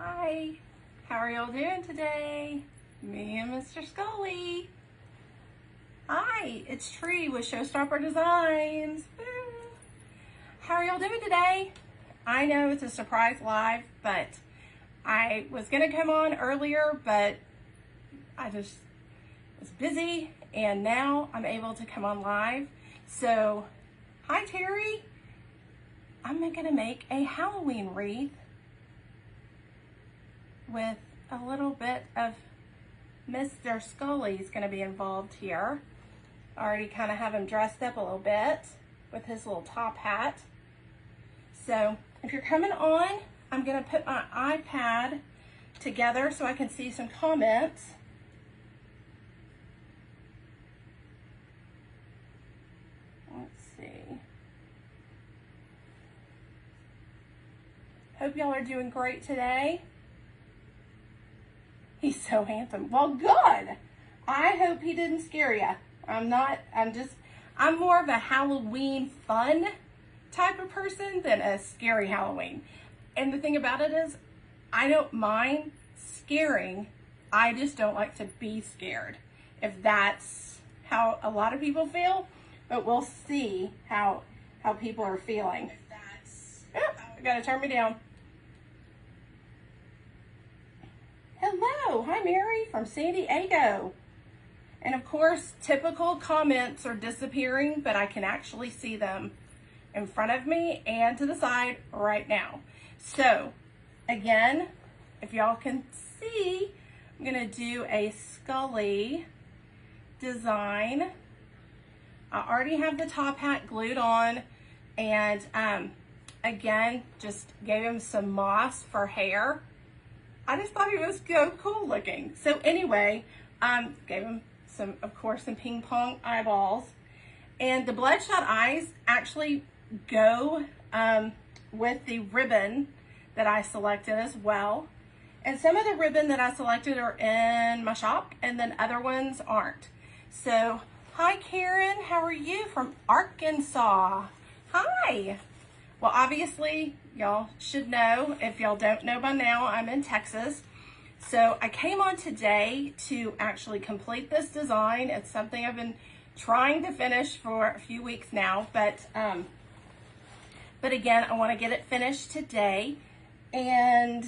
Hi, how are y'all doing today? Me and Mr. Scully. Hi, it's Tree with ShowStopper Designs. Woo. How are y'all doing today? I know it's a surprise live, but I was gonna come on earlier, but I just was busy, and now I'm able to come on live. So, hi Terry. I'm gonna make a Halloween wreath with a little bit of Mr. Scully's gonna be involved here. I already kind of have him dressed up a little bit with his little top hat. So if you're coming on, I'm gonna put my iPad together so I can see some comments. Let's see. Hope y'all are doing great today. He's so handsome. Well, good. I hope he didn't scare you. I'm more of a Halloween fun type of person than a scary Halloween. And the thing about it is, I don't mind scaring. I just don't like to be scared. If that's how a lot of people feel, but we'll see how people are feeling. Oh, I gotta turn me down. Hello, hi Mary from San Diego. And of course, typical comments are disappearing, but I can actually see them in front of me and to the side right now. So again, if y'all can see, I'm gonna do a Scully design. I already have the top hat glued on, and again, just gave him some moss for hair. I just thought he was so cool looking. So anyway, gave him some ping pong eyeballs. And the bloodshot eyes actually go with the ribbon that I selected as well. And some of the ribbon that I selected are in my shop, and then other ones aren't. So, hi Karen, how are you from Arkansas? Hi. Well, obviously, y'all should know, if y'all don't know by now, I'm in Texas. So I came on today to actually complete this design. It's something I've been trying to finish for a few weeks now, but again, I want to get it finished today and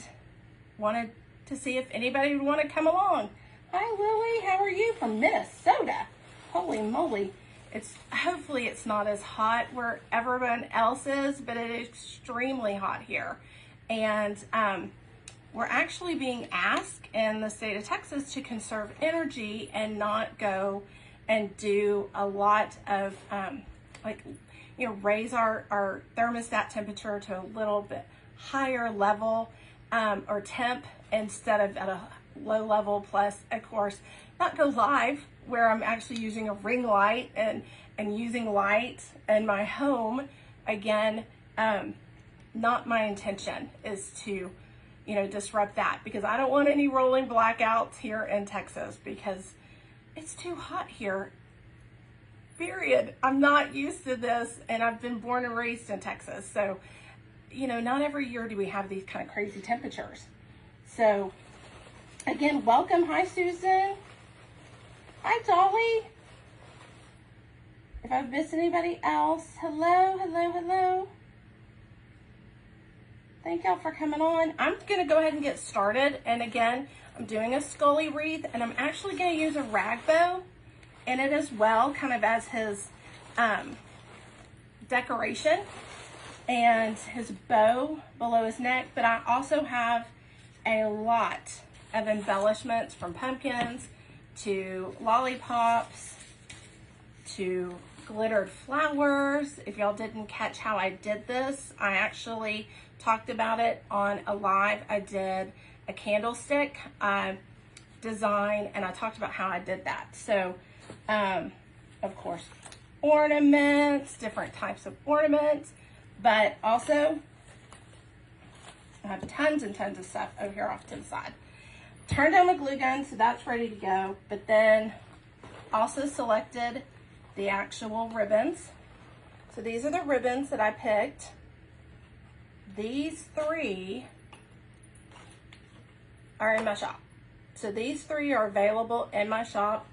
wanted to see if anybody would want to come along. Hi Lily, how are you from Minnesota? Holy moly. Hopefully it's not as hot where everyone else is, but it is extremely hot here. And we're actually being asked in the state of Texas to conserve energy and not go and do a lot of raise our thermostat temperature to a little bit higher level or temp instead of at a low level, plus of course not go live where I'm actually using a ring light and using light in my home. Again, not my intention is to disrupt that, because I don't want any rolling blackouts here in Texas because it's too hot here, period. I'm not used to this, and I've been born and raised in Texas, so not every year do we have these kind of crazy temperatures. So again, welcome. Hi Susan. Hi Dolly. If I've missed anybody else, hello, hello, hello. Thank y'all for coming on. I'm gonna go ahead and get started. And again, I'm doing a Scully wreath, and I'm actually gonna use a rag bow in it as well, kind of as his decoration and his bow below his neck. But I also have a lot of embellishments, from pumpkins to lollipops to glittered flowers. If y'all didn't catch how I did this, I actually talked about it on a live. I did a candlestick design, and I talked about how I did that. So of course, ornaments, different types of ornaments, but also I have tons and tons of stuff over here off to the side. Turned on the glue gun, so that's ready to go. But then also selected the actual ribbons. So these are the ribbons that I picked. These three are in my shop. So these 3 are available in my shop.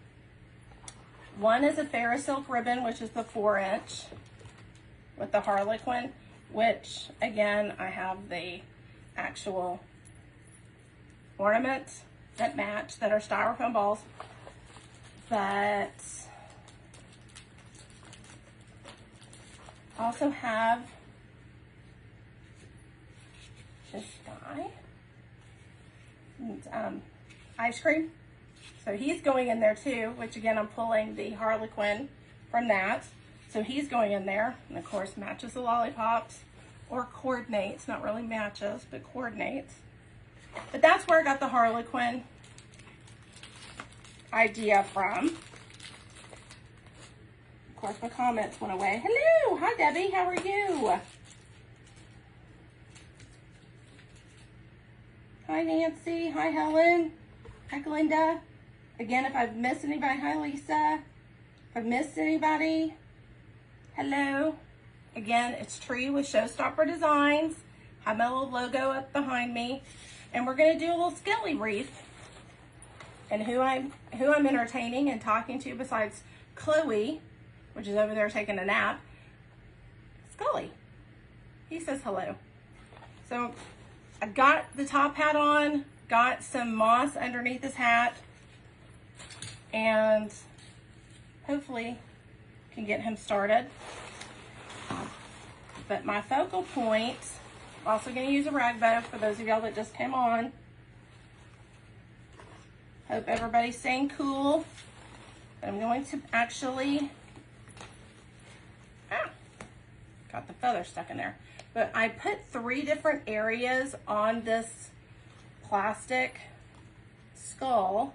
One is a Ferris silk ribbon, which is the 4-inch with the Harlequin, which again, I have the actual ornaments that match that are styrofoam balls. But I also have this guy, ice cream. So he's going in there too, which again, I'm pulling the Harlequin from that. So he's going in there, and of course matches the lollipops, or coordinates, not really matches, but coordinates. But that's where I got the Harlequin idea from. Of course, my comments went away. Hello, hi Debbie, how are you? Hi Nancy, hi Helen, hi Glenda. Again, if I've missed anybody, hi Lisa. If I've missed anybody, hello. Again, it's Tree with ShowStopper Designs. I have my little logo up behind me. And we're gonna do a little skelly wreath. And who I'm entertaining and talking to besides Chloe, which is over there taking a nap, Scully. He says hello. So I got the top hat on, got some moss underneath his hat, and hopefully can get him started. But my focal point, I'm also going to use a rag bow for those of y'all that just came on. Hope everybody's staying cool. I'm going to actually, got the feather stuck in there. But I put 3 different areas on this plastic skull.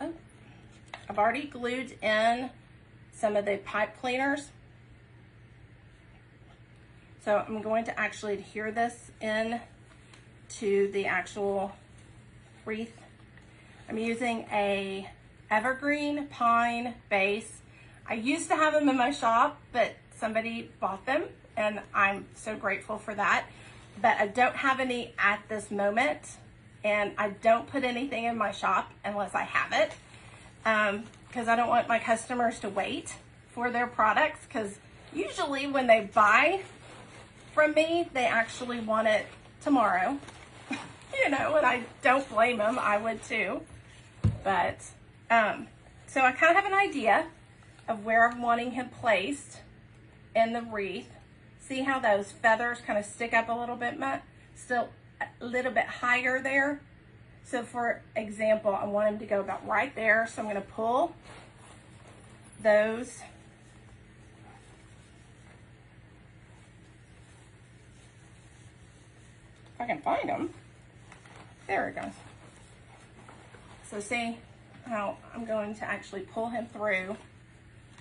Oh, I've already glued in some of the pipe cleaners. So I'm going to actually adhere this in to the actual wreath. I'm using a evergreen pine base. I used to have them in my shop, but somebody bought them and I'm so grateful for that. But I don't have any at this moment, and I don't put anything in my shop unless I have it, because I don't want my customers to wait for their products, because usually when they buy from me, they actually want it tomorrow. You know, and I don't blame them, I would too. But, so I kind of have an idea of where I'm wanting him placed in the wreath. See how those feathers kind of stick up a little bit, still a little bit higher there. So for example, I want him to go about right there. So I'm going to pull those if I can find them. There it goes. So see how I'm going to actually pull him through,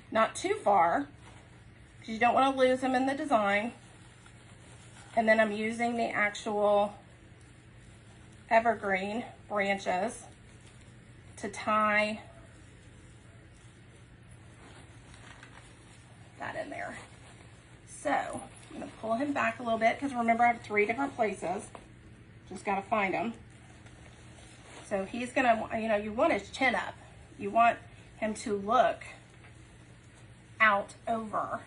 not too far, because you don't want to lose him in the design. And then I'm using the actual evergreen branches to tie that in there. So I'm going to pull him back a little bit, because remember I have 3 different places. Just got to find them. So he's going to, you know, you want his chin up. You want him to look out over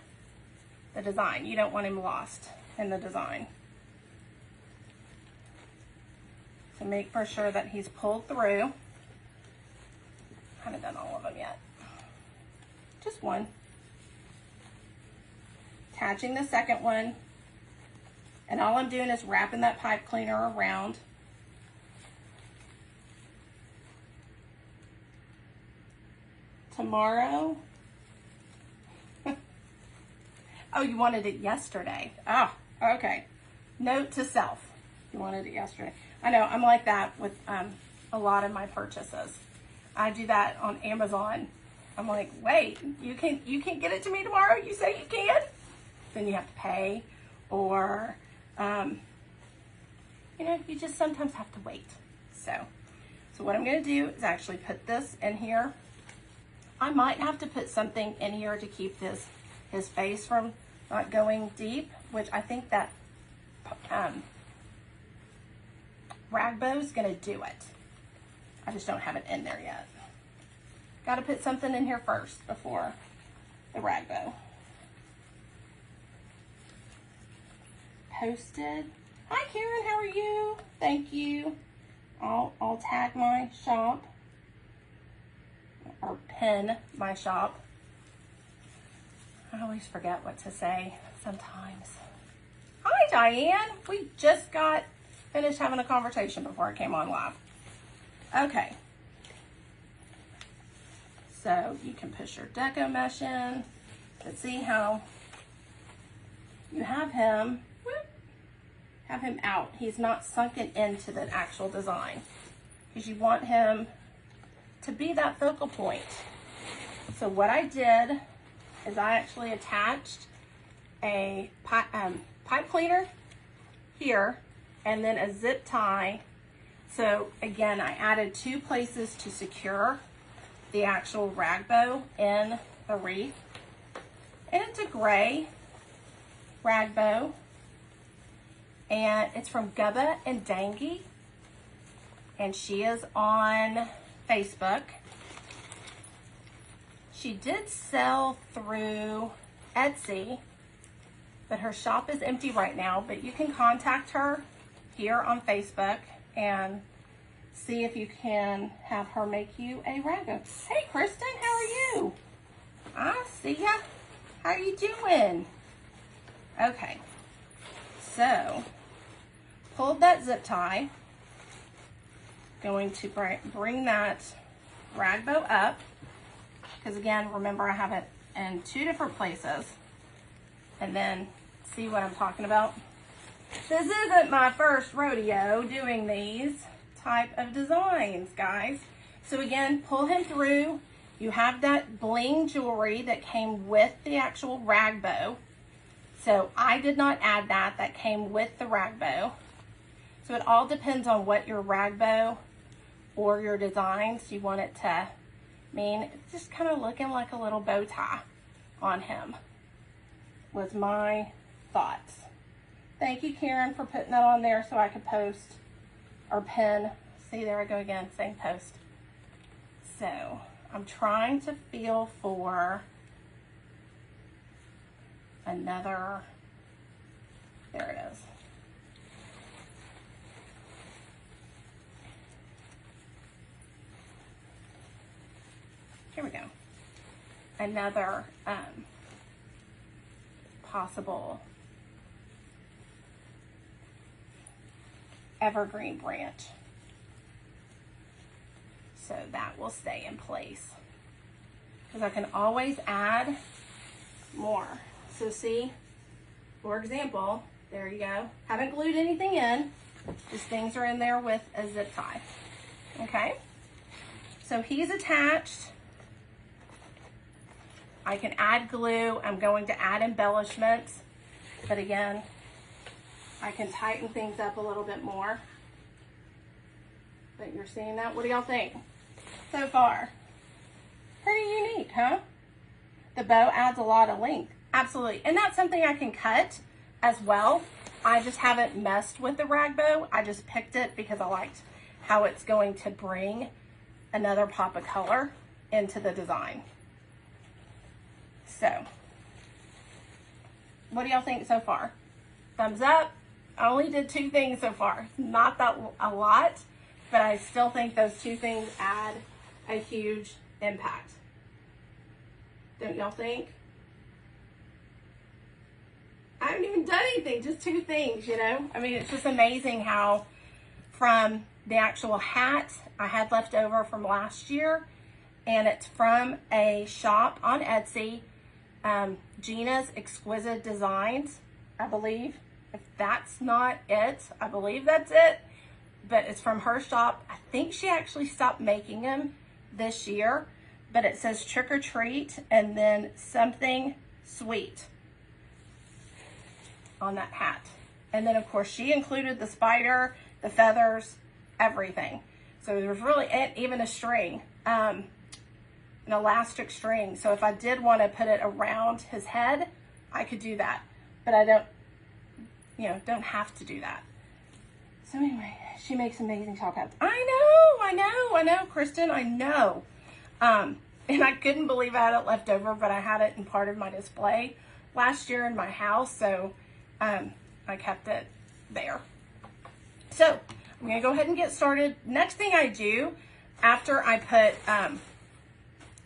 the design. You don't want him lost in the design. So make for sure that he's pulled through. Haven't done all of them yet. Just one. Attaching the second one. And all I'm doing is wrapping that pipe cleaner around. Tomorrow. Oh, you wanted it yesterday. Oh, okay. Note to self. You wanted it yesterday. I know, I'm like that with a lot of my purchases. I do that on Amazon. I'm like, wait, you can't get it to me tomorrow? You say you can? Then you have to pay, or you know, you just sometimes have to wait. So what I'm going to do is actually put this in here. I might have to put something in here to keep his face from not going deep, which I think that rag bow is gonna do it. I just don't have it in there yet. Gotta put something in here first before the rag bow. Posted. Hi Karen, how are you? Thank you. I'll tag my shop or pin my shop. I always forget what to say sometimes. Hi Diane, we just got finished having a conversation before I came on live. Okay. So you can push your deco mesh in, but see how you have him out. He's not sunken into the actual design because you want him to be that focal point. So what I did is I actually attached a pipe cleaner here and then a zip tie. So again, I added 2 places to secure the actual rag bow in the wreath. And it's a gray rag bow. And it's from Gubba and Dangy. And she is on Facebook. She did sell through Etsy, but her shop is empty right now. But you can contact her here on Facebook and see if you can have her make you a rag bow. Hey Kristen, how are you? I see ya. How are you doing? Okay, so pulled that zip tie. Going to bring that rag bow up, because again, remember I have it in 2 different places. And then see what I'm talking about. This isn't my first rodeo doing these type of designs, guys. So again, pull him through. You have that bling jewelry that came with the actual rag bow. So I did not add that. That came with the rag bow. So it all depends on what your rag bow or your designs you want it to mean. It's just kind of looking like a little bow tie on him was my thoughts. Thank you, Karen, for putting that on there so I could post or pin. See, there I go again, same post. So I'm trying to feel for another, there it is. Here we go. Another possible evergreen branch. So that will stay in place because I can always add more. So see, for example, there you go. Haven't glued anything in. These things are in there with a zip tie. Okay. So he's attached. I can add glue. I'm going to add embellishments, but again, I can tighten things up a little bit more. But you're seeing that? What do y'all think so far? Pretty unique, huh? The bow adds a lot of length. Absolutely. And that's something I can cut as well. I just haven't messed with the rag bow. I just picked it because I liked how it's going to bring another pop of color into the design. So, what do y'all think so far? Thumbs up. I only did 2 things so far. Not that a lot, but I still think those 2 things add a huge impact. Don't y'all think? I haven't even done anything, just 2 things, you know? I mean, it's just amazing how from the actual hat I had left over from last year, and it's from a shop on Etsy, Gina's Exquisite Designs, I believe. If that's not it, I believe that's it, but it's from her shop. I think she actually stopped making them this year, but it says trick or treat and then something sweet on that hat. And then of course she included the spider, the feathers, everything. So there's really even a string, an elastic string. So if I did want to put it around his head, I could do that, but I don't, don't have to do that. So anyway, she makes amazing top hats. I know, Kristen, I know. And I couldn't believe I had it left over, but I had it in part of my display last year in my house, so I kept it there. So I'm gonna go ahead and get started. Next thing I do after I put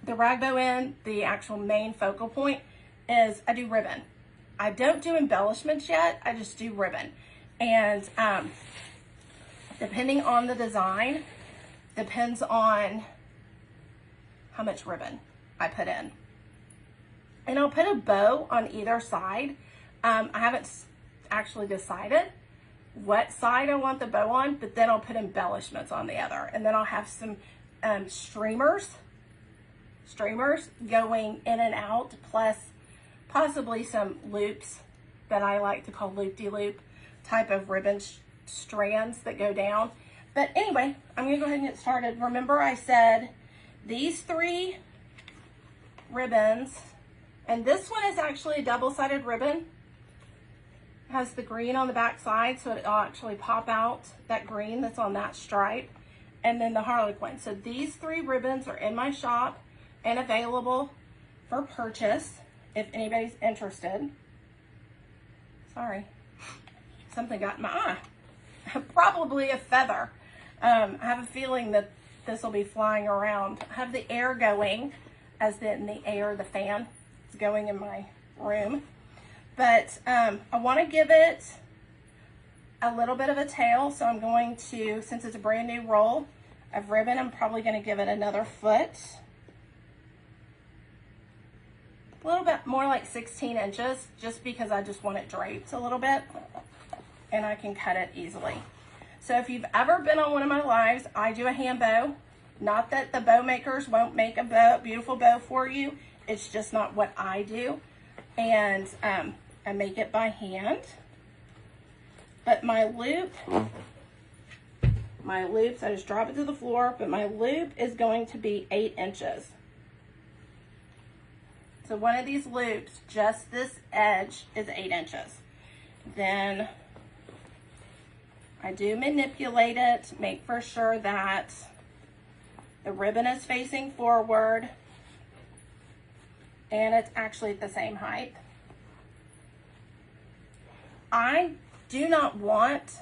the rag bow in, the actual main focal point, is I do ribbon. I don't do embellishments yet, I just do ribbon. And depending on the design, depends on how much ribbon I put in. And I'll put a bow on either side. I haven't actually decided what side I want the bow on, but then I'll put embellishments on the other. And then I'll have some streamers going in and out, plus possibly some loops that I like to call loop-de-loop type of ribbon strands that go down. But anyway, I'm gonna go ahead and get started. Remember I said these 3 ribbons, and this one is actually a double-sided ribbon. It has the green on the back side, so it'll actually pop out that green that's on that stripe, and then the Harlequin. So these 3 ribbons are in my shop and available for purchase if anybody's interested. Sorry, something got in my eye. Probably a feather. I have a feeling that this will be flying around. I have the air going, as in the air, the fan is going in my room. But I want to give it a little bit of a tail, so I'm going to, since it's a brand new roll of ribbon, I'm probably going to give it another foot. A little bit more, like 16 inches, just because I just want it draped a little bit, and I can cut it easily. So if you've ever been on one of my lives, I do a hand bow. Not that the bow makers won't make a bow, beautiful bow for you. It's just not what I do. And I make it by hand. But my loops, I just drop it to the floor, but my loop is going to be 8 inches. So one of these loops, just this edge, is 8 inches. Then I do manipulate it, make for sure that the ribbon is facing forward and it's actually at the same height. I do not want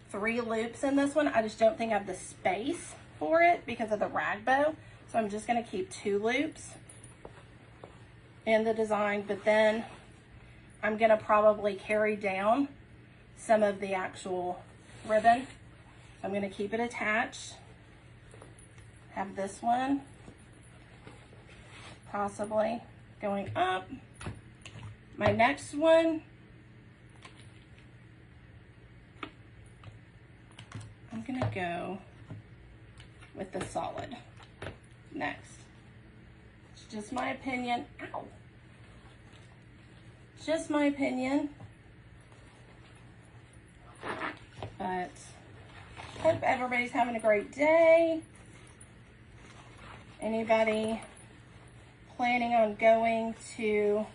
3 loops in this one. I just don't think I have the space for it because of the rag bow. So I'm just gonna keep 2 loops in the design, but then I'm gonna probably carry down some of the actual ribbon. I'm gonna keep it attached. Have this one possibly going up. My next one, I'm gonna go with the solid next. It's just my opinion. Ow. Just my opinion. But hope everybody's having a great day. Anybody planning on going to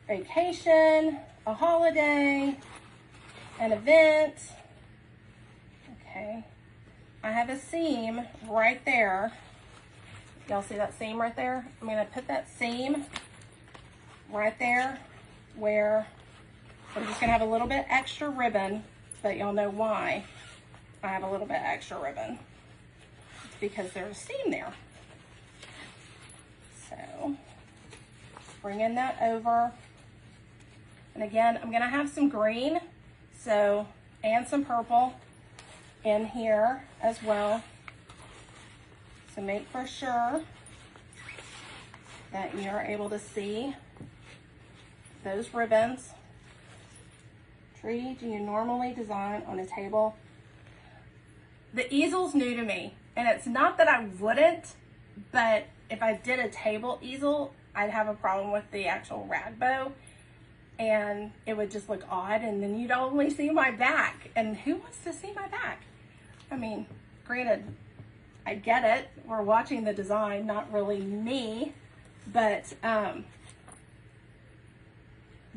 vacation, a holiday, an event? Okay. I have a seam right there. Y'all see that seam right there? I'm going to put that seam right there where I'm just going to have a little bit extra ribbon, but y'all know why I have a little bit extra ribbon. It's because there's a seam there. So, bringing that over. And again, I'm going to have some green, so, and some purple in here as well. So make for sure that you're able to see those ribbons. Tree, do you normally design on a table? The easel's new to me, and it's not that I wouldn't, but if I did a table easel, I'd have a problem with the actual rag bow, and it would just look odd, and then you'd only see my back, and who wants to see my back? I mean, granted, I get it, we're watching the design, not really me, but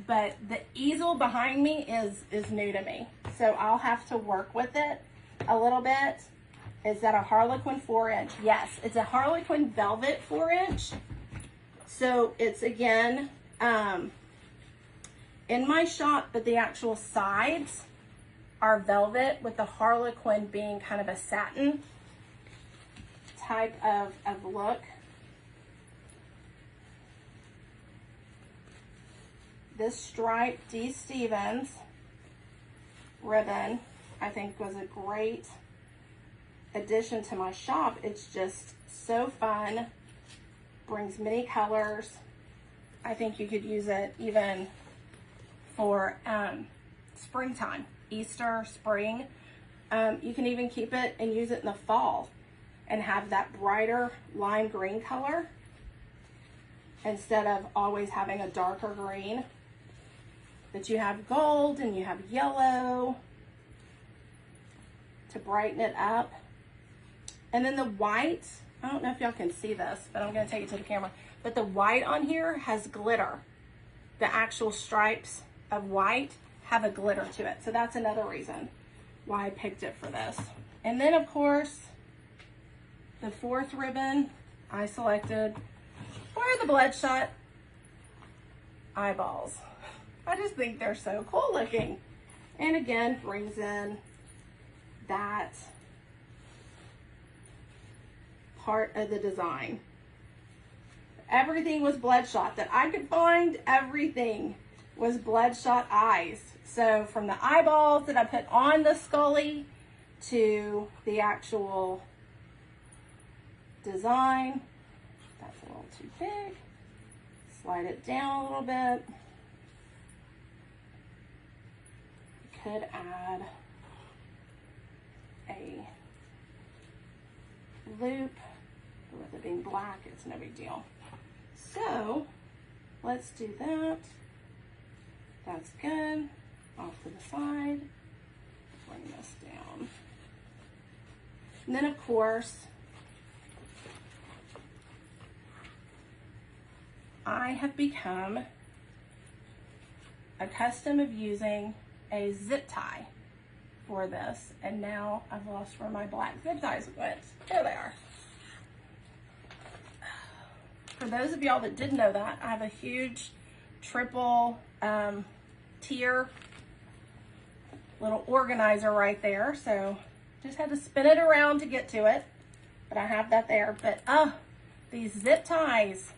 but the easel behind me is new to me. So I'll have to work with it a little bit. Is that a Harlequin 4-inch? Yes, it's a Harlequin velvet 4-inch. So it's again, in my shop, but the actual sides are velvet with the Harlequin being kind of a satin type of look. This striped D. Stevens ribbon, I think, was a great addition to my shop. It's just so fun, brings many colors. I think you could use it even for springtime, Easter, spring. You can even keep it and use it in the fall and have that brighter lime green color instead of always having a darker green. But you have gold and you have yellow to brighten it up. And then the white, I don't know if y'all can see this, but I'm gonna take it to the camera. But the white on here has glitter. The actual stripes of white have a glitter to it. So that's another reason why I picked it for this. And then of course, the fourth ribbon I selected for the bloodshot eyeballs. I just think they're so cool looking. And again, brings in that part of the design. Everything was bloodshot that I could find. Everything was bloodshot eyes. So from the eyeballs that I put on the Scully to the actual design. That's a little too big. Slide it down a little bit. Could add a loop. With it being black, it's no big deal. So let's do that. That's good. Off to the side. Bring this down. And then of course, I have become accustomed of using a zip tie for this, and now I've lost where my black zip ties went. There they are. For those of y'all that didn't know that, I have a huge triple tier little organizer right there. So just had to spin it around to get to it, but I have that there. But these zip ties,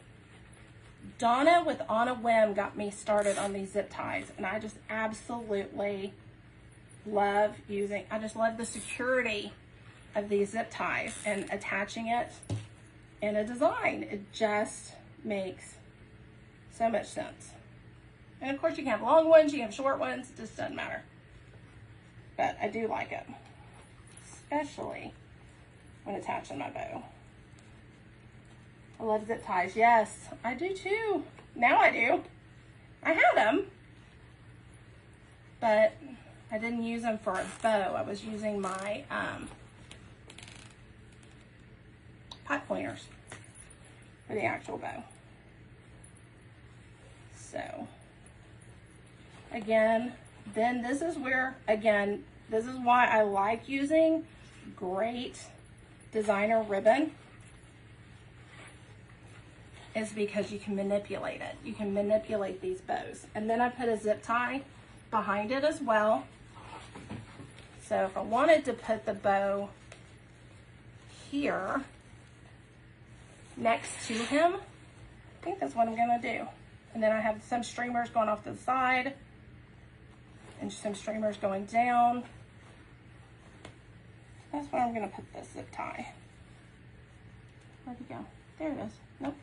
Donna with On a Whim got me started on these zip ties, and I just absolutely love using, I just love the security of these zip ties and attaching it in a design. It just makes so much sense. And of course you can have long ones, you can have short ones, it just doesn't matter. But I do like it, especially when attaching my bow. I love zip ties. Yes, I do too. Now I do. I had them, but I didn't use them for a bow. I was using my pot pointers for the actual bow. So again, then this is where, again, this is why I like using great designer ribbon, is because you can manipulate it. You can manipulate these bows. And then I put a zip tie behind it as well. So if I wanted to put the bow here next to him, I think that's what I'm gonna do. And then I have some streamers going off to the side and some streamers going down. That's where I'm gonna put this zip tie. Where'd it go? There it is. Nope.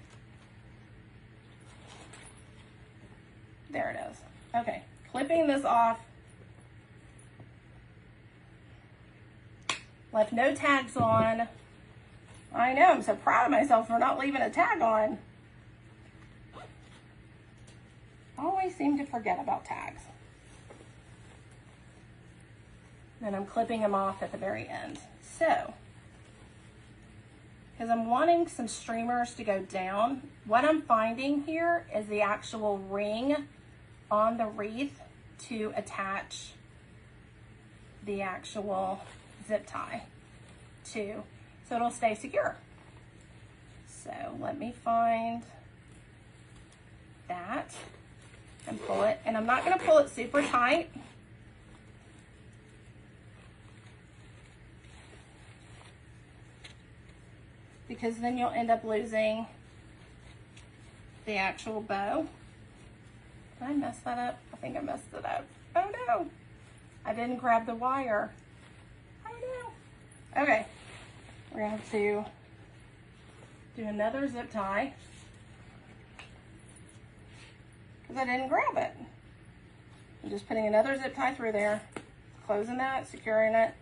There it is. Okay, clipping this off. Left no tags on. I know, I'm so proud of myself for not leaving a tag on. Always seem to forget about tags. Then I'm clipping them off at the very end. So, because I'm wanting some streamers to go down, what I'm finding here is the actual ring on the wreath to attach the actual zip tie to, so it'll stay secure. So let me find that and pull it. And I'm not going to pull it super tight. Because then you'll end up losing the actual bow. Did I mess that up? I think I messed it up. Oh no, I didn't grab the wire. Oh no. Okay, we're gonna have to do another zip tie because I didn't grab it. I'm just putting another zip tie through there, closing that, securing it,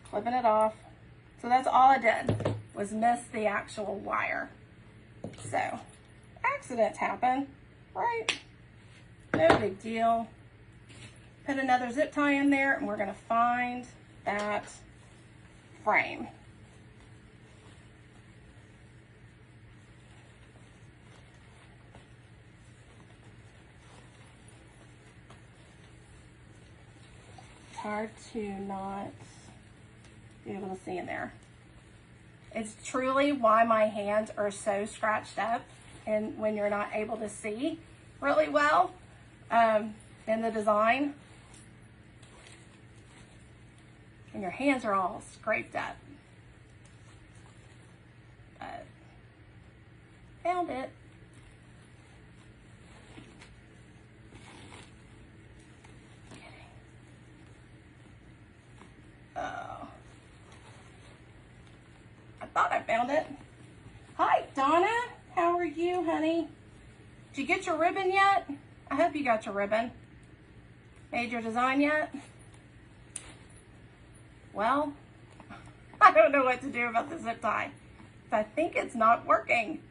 clipping it off. So that's all I did, was miss the actual wire. So accidents happen, right? No big deal. Put another zip tie in there and we're gonna find that frame. It's hard to not be able to see in there. It's truly why my hands are so scratched up and when you're not able to see really well in the design. And your hands are all scraped up. But found it. Oh. I thought I found it. Hi, Donna. How are you, honey? Did you get your ribbon yet? I hope you got your ribbon. Made your design yet? Well, I don't know what to do about the zip tie. I think it's not working.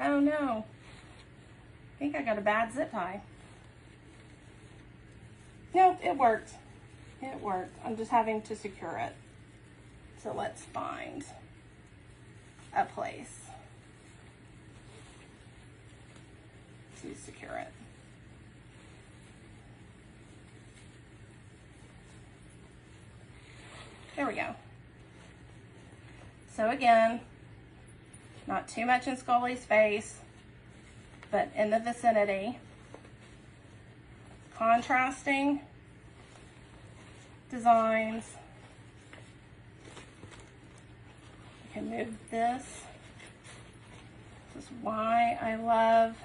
Oh no. I think I got a bad zip tie. Nope, it worked. It worked. I'm just having to secure it. So let's find a place to secure it. There we go. So again, not too much in Scully's face, but in the vicinity. Contrasting designs. You can move this. This is why I love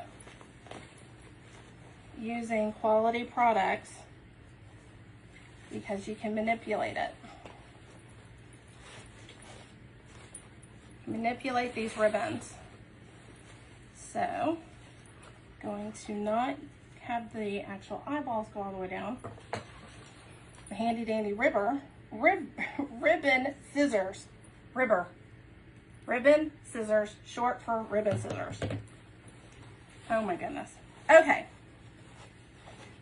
using quality products, because you can manipulate it. Manipulate these ribbons. So, going to not have the actual eyeballs go all the way down. A handy dandy ribbon scissors. Ribbon scissors, short for ribbon scissors. Oh my goodness. Okay.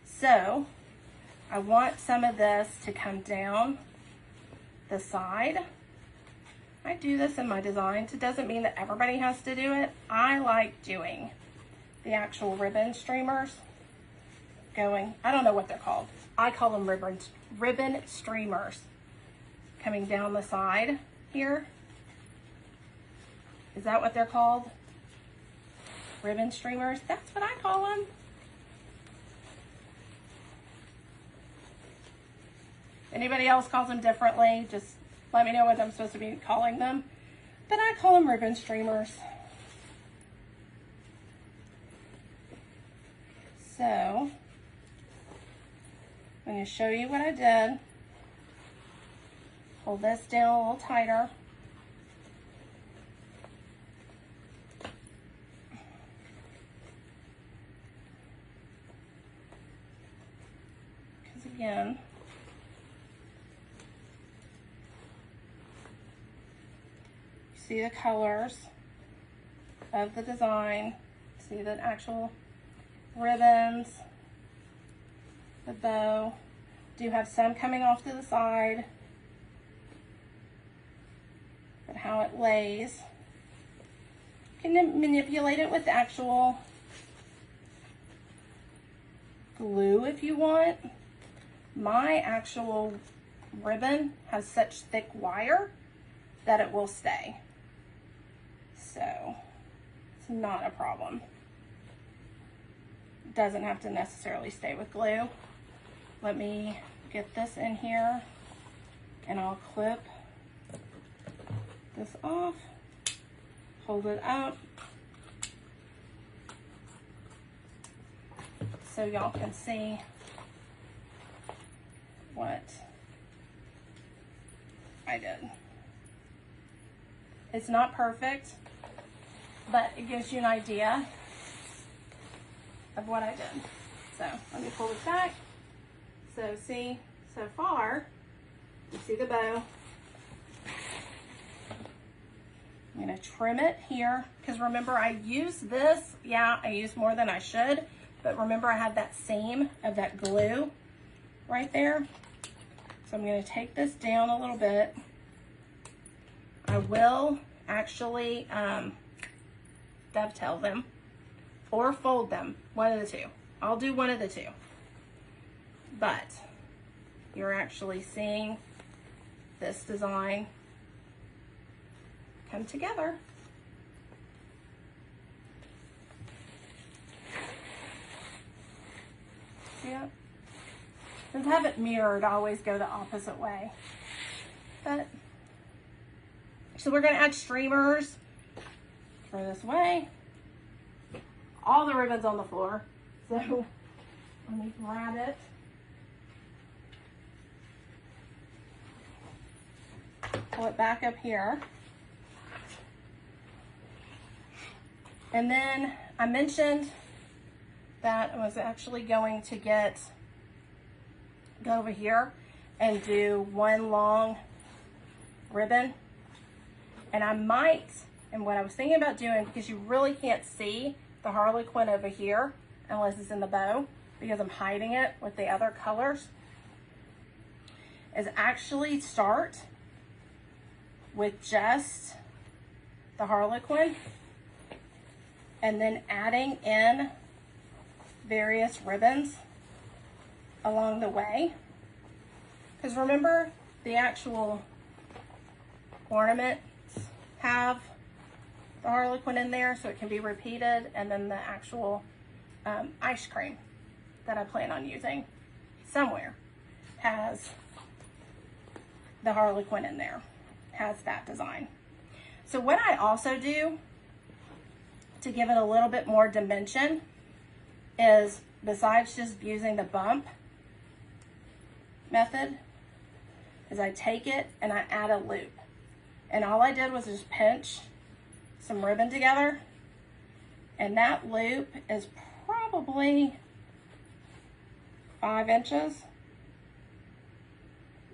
So, I want some of this to come down the side. I do this in my designs. It doesn't mean that everybody has to do it. I like doing the actual ribbon streamers going, I don't know what they're called. I call them ribbon streamers coming down the side here. Is that what they're called? Ribbon streamers? That's what I call them. Anybody else calls them differently? Just let me know what I'm supposed to be calling them. But I call them ribbon streamers. So, I'm going to show you what I did. Pull this down a little tighter. Because again, see the colors of the design, see the actual ribbons, the bow. Do have some coming off to the side, but how it lays You can manipulate it with actual glue if you want. My actual ribbon has such thick wire that it will stay. So it's not a problem. It doesn't have to necessarily stay with glue. Let me get this in here and I'll clip this off, hold it up so y'all can see what I did. It's not perfect, but it gives you an idea of what I did. So let me pull this back. So see, so far, you see the bow. I'm gonna trim it here, because remember I used this, yeah, I used more than I should, but remember I had that seam of that glue right there. So I'm gonna take this down a little bit. I will actually dovetail them or fold them, one of the two. I'll do one of the two. But you're actually seeing this design come together. Yeah. Since I have it mirrored, I always go the opposite way. But so we're going to add streamers for this way. All the ribbons on the floor. So let me grab it. Pull it back up here. And then I mentioned that I was actually going to go over here and do one long ribbon. And I might, and what I was thinking about doing, because you really can't see the Harlequin over here unless it's in the bow, because I'm hiding it with the other colors, is actually start with just the Harlequin and then adding in various ribbons along the way. Because remember, the actual ornaments have the Harlequin in there, so it can be repeated, and then the actual ice cream that I plan on using somewhere has the Harlequin in there, has that design. So what I also do to give it a little bit more dimension is, besides just using the bump method, is I take it and I add a loop. And all I did was just pinch some ribbon together, and that loop is probably 5 inches.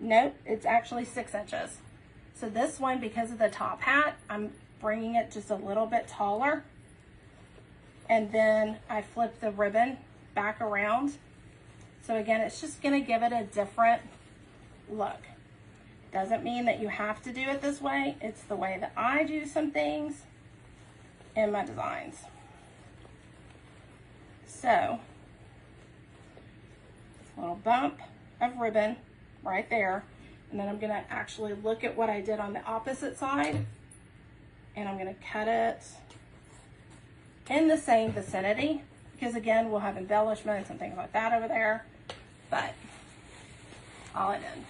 Nope, it's actually 6 inches. So this one, because of the top hat, I'm bringing it just a little bit taller. And then I flip the ribbon back around. So again, it's just gonna give it a different look. Doesn't mean that you have to do it this way. It's the way that I do some things in my designs. So, a little bump of ribbon right there. And then I'm gonna actually look at what I did on the opposite side, and I'm gonna cut it in the same vicinity, because again, we'll have embellishments and things like that over there. But all I did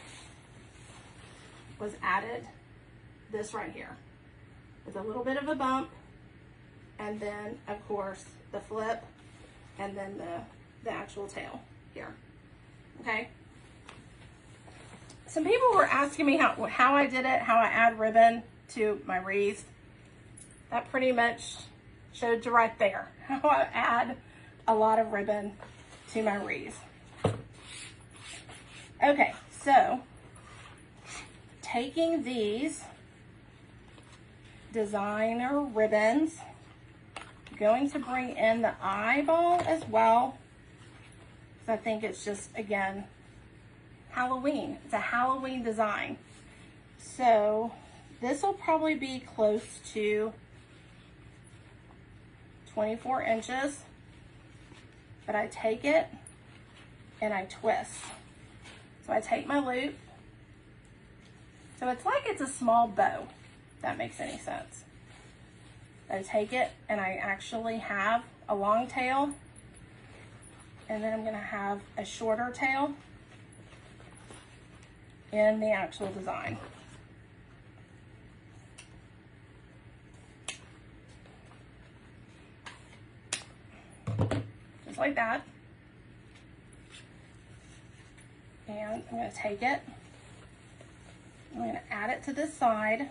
was added this right here with a little bit of a bump, and then of course the flip, and then the actual tail here. Okay. Some people were asking me how I did it, how I add ribbon to my wreath. That pretty much showed you right there, how I add a lot of ribbon to my wreath. Okay, so taking these designer ribbons, going to bring in the eyeball as well, because I think it's just, again, Halloween. It's a Halloween design. So this will probably be close to 24 inches, but I take it and I twist. So I take my loop. So it's like it's a small bow, if that makes any sense. I take it and I actually have a long tail, and then I'm gonna have a shorter tail in the actual design. Just like that. And I'm gonna take it, I'm gonna add it to this side,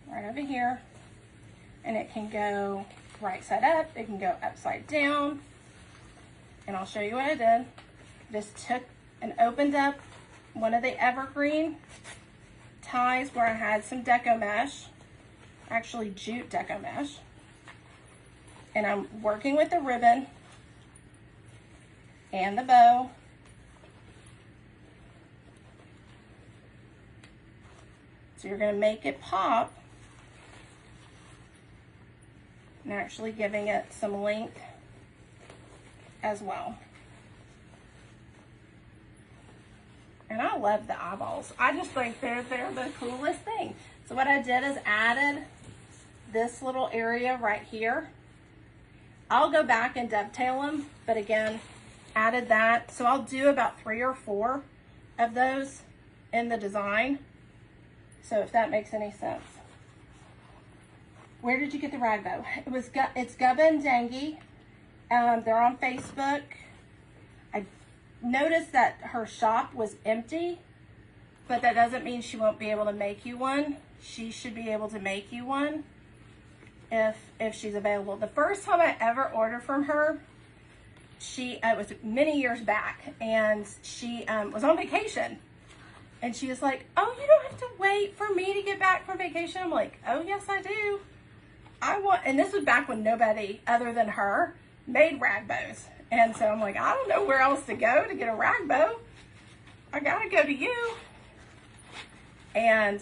right over here, and it can go right side up, it can go upside down, and I'll show you what I did. Just took and opened up one of the evergreen ties where I had some deco mesh, actually jute deco mesh, and I'm working with the ribbon and the bow. So you're going to make it pop and actually giving it some length as well. And I love the eyeballs. I just think they're the coolest thing. So what I did is added this little area right here. I'll go back and dovetail them, but again, added that. So I'll do about 3 or 4 of those in the design. So if that makes any sense. Where did you get the rag bow? It's Gubba and Dangy. They're on Facebook. I noticed that her shop was empty, but that doesn't mean she won't be able to make you one. She should be able to make you one if she's available. The first time I ever ordered from her, it was many years back, and she was on vacation. And she was like, oh, you don't have to wait for me to get back from vacation. I'm like, oh, yes, I do. And this was back when nobody other than her made rag bows. And so I'm like, I don't know where else to go to get a rag bow. I got to go to you. And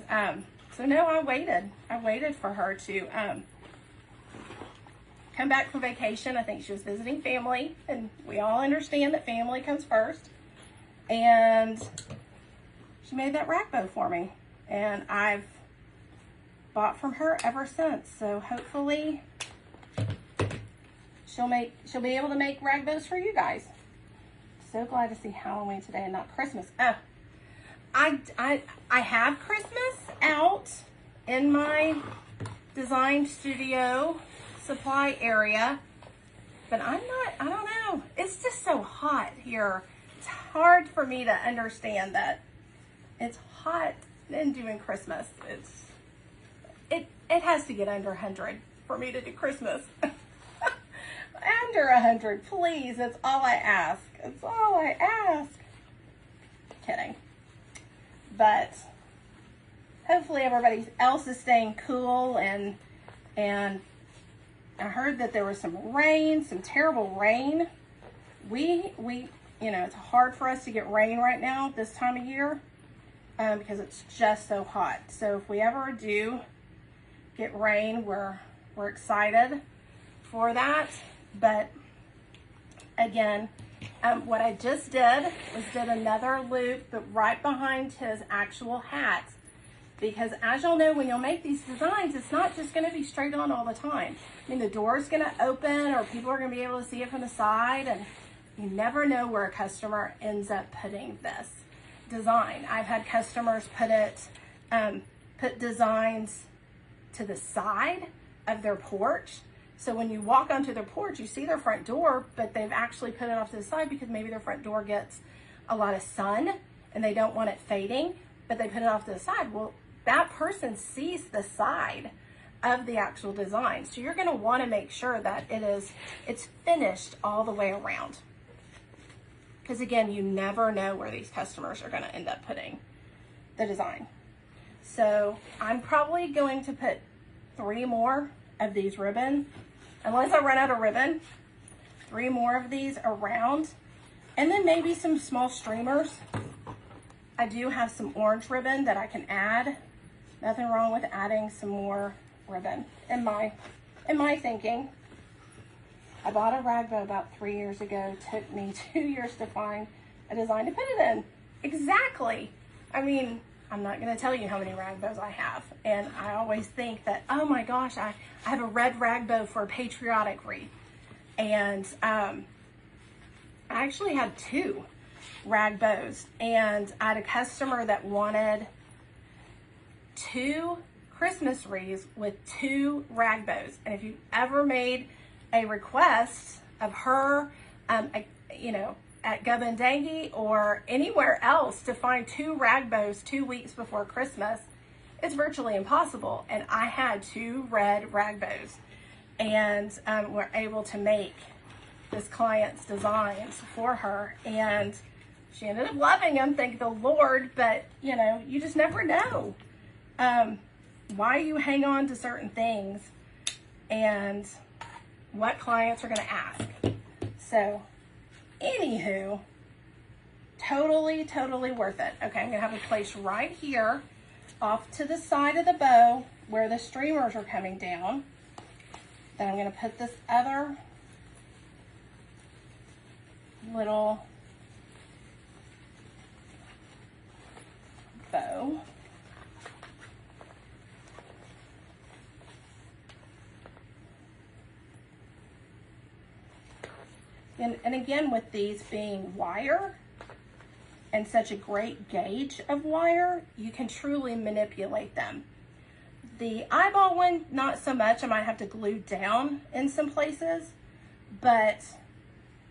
so no, I waited for her to come back from vacation. I think she was visiting family, and we all understand that family comes first. And she made that rag bow for me, and I've bought from her ever since. So hopefully she'll be able to make rag bows for you guys. So glad to see Halloween today and not Christmas. Oh, I have Christmas out in my design studio supply area, but I don't know. It's just so hot here. It's hard for me to understand that it's hot and doing Christmas. It has to get under 100 for me to do Christmas. Under 100, please. That's all I ask. It's all I ask. Kidding. But hopefully everybody else is staying cool, and I heard that there was some rain, some terrible rain. We it's hard for us to get rain right now this time of year. Because it's just so hot. So if we ever do get rain, we're excited for that. But again, what I just did was did another loop, but right behind his actual hat. Because as you'll know, when you'll make these designs, it's not just going to be straight on all the time. I mean, the door's going to open, or people are going to be able to see it from the side, and you never know where a customer ends up putting this design. I've had customers put designs to the side of their porch. So when you walk onto their porch, you see their front door, but they've actually put it off to the side because maybe their front door gets a lot of sun and they don't want it fading, but they put it off to the side. Well, that person sees the side of the actual design. So you're going to want to make sure that it's finished all the way around. Because again, you never know where these customers are going to end up putting the design. So I'm probably going to put 3 more of these ribbon, unless I run out of ribbon, 3 more of these around, and then maybe some small streamers. I do have some orange ribbon that I can add. Nothing wrong with adding some more ribbon, in my in my thinking. I bought a rag bow about 3 years ago. Took me 2 years to find a design to put it in. Exactly. I mean, I'm not going to tell you how many rag bows I have. And I always think that, oh my gosh, I have a red rag bow for a patriotic wreath. And I actually had 2 rag bows. And I had a customer that wanted 2 Christmas wreaths with 2 rag bows. And if you've ever made a request of her, you know, at Gubbendangy or anywhere else to find 2 rag bows 2 weeks before Christmas, it's virtually impossible. And I had 2 red rag bows, and we're able to make this client's designs for her, and she ended up loving them, thank the Lord. But you know, you just never know why you hang on to certain things and what clients are going to ask. So anywho, totally worth it. Okay, I'm gonna have a place right here off to the side of the bow where the streamers are coming down. Then I'm gonna put this other little bow. And again, with these being wire and such a great gauge of wire, you can truly manipulate them. The eyeball one, not so much. I might have to glue down in some places, but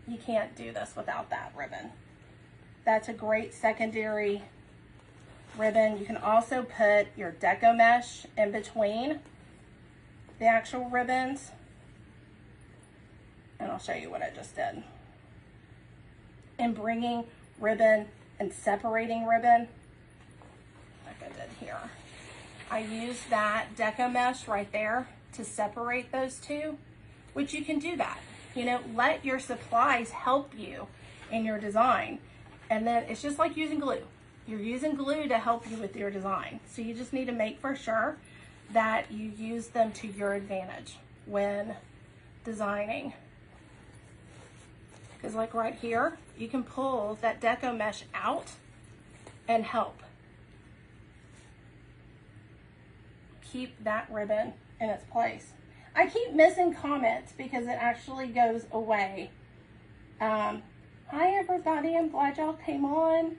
you can't do this without that ribbon. That's a great secondary ribbon. You can also put your deco mesh in between the actual ribbons. And I'll show you what I just did. And bringing ribbon and separating ribbon, like I did here. I used that deco mesh right there to separate those two, which you can do that. You know, let your supplies help you in your design. And then it's just like using glue. You're using glue to help you with your design. So you just need to make for sure that you use them to your advantage when designing. Because like right here, you can pull that deco mesh out and help keep that ribbon in its place. I keep missing comments because it actually goes away. Hi everybody, I'm glad y'all came on.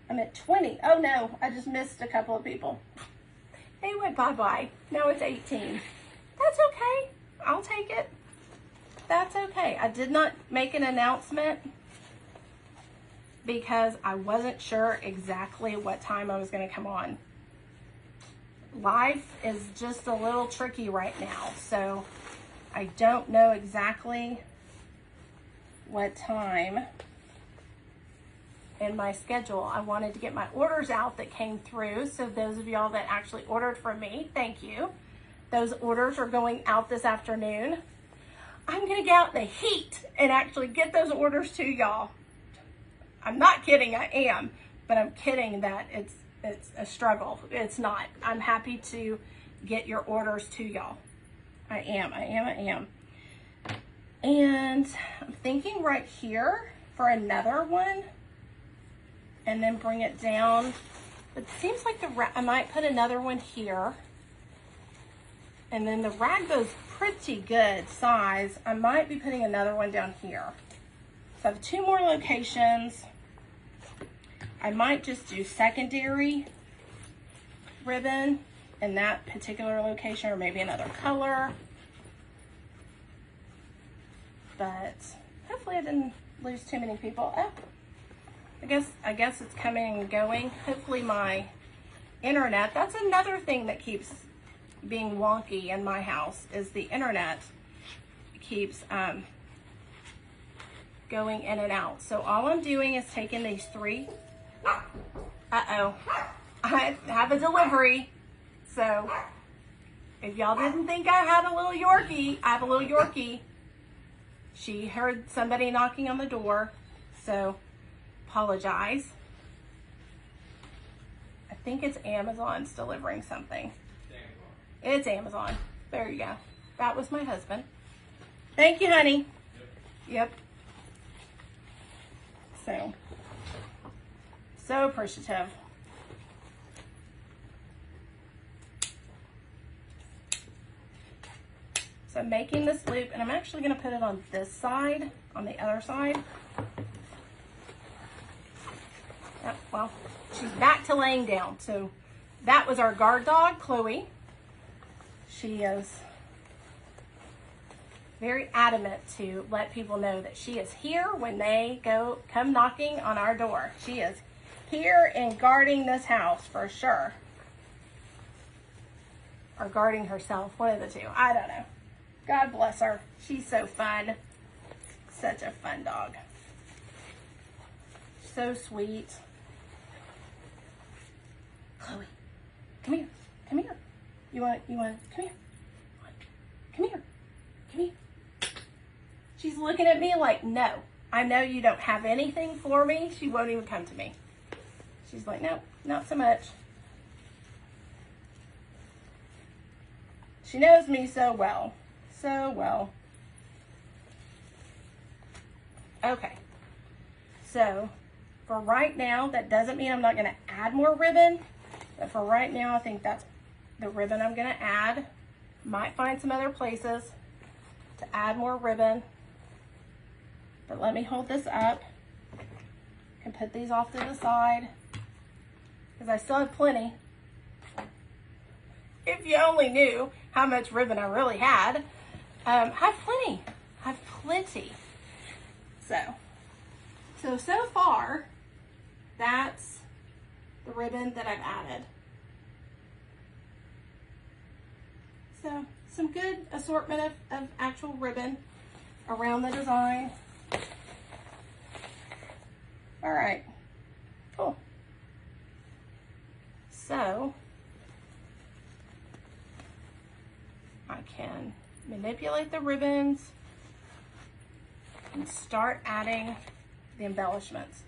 I'm at 20. Oh no, I just missed a couple of people. They went bye-bye. Now it's 18. That's okay, I'll take it. That's okay. I did not make an announcement because I wasn't sure exactly what time I was going to come on. Life is just a little tricky right now, so I don't know exactly what time in my schedule. I wanted to get my orders out that came through, so those of y'all that actually ordered from me, thank you. Those orders are going out this afternoon. I'm gonna get out in the heat and actually get those orders to y'all. I'm not kidding, I am, but I'm kidding that it's a struggle. It's not. I'm happy to get your orders to y'all. I am. And I'm thinking right here for another one and then bring it down. It seems like I might put another one here. And then the rag bow's pretty good size. I might be putting another one down here. So I have 2 more locations. I might just do secondary ribbon in that particular location, or maybe another color. But hopefully I didn't lose too many people. Oh, I guess it's coming and going. Hopefully my internet, that's another thing that keeps being wonky in my house, is the internet keeps going in and out. So all I'm doing is taking these 3. Uh-oh, I have a delivery. So if y'all didn't think I had a little Yorkie, I have a little Yorkie. She heard somebody knocking on the door, so apologize. I think it's Amazon's delivering something. It's Amazon. There you go. That was my husband. Thank you, honey. Yep. So appreciative. So I'm making this loop, and I'm actually going to put it on this side, on the other side. Yep, well, she's back to laying down. So that was our guard dog, Chloe. She is very adamant to let people know that she is here when they come knocking on our door. She is here and guarding this house for sure. Or guarding herself, one of the two. I don't know. God bless her. She's so fun. Such a fun dog. So sweet. Chloe, come here. Come here. You want, come here. Come here. Come here. She's looking at me like, no, I know you don't have anything for me. She won't even come to me. She's like, no, not so much. She knows me so well. So well. Okay. So for right now, that doesn't mean I'm not going to add more ribbon. But for right now, I think that's the ribbon I'm going to add. Might find some other places to add more ribbon. But let me hold this up. I can put these off to the side because I still have plenty. If you only knew how much ribbon I really had. I have plenty. So far, that's the ribbon that I've added. So some good assortment of actual ribbon around the design. All right, cool. So I can manipulate the ribbons and start adding the embellishments.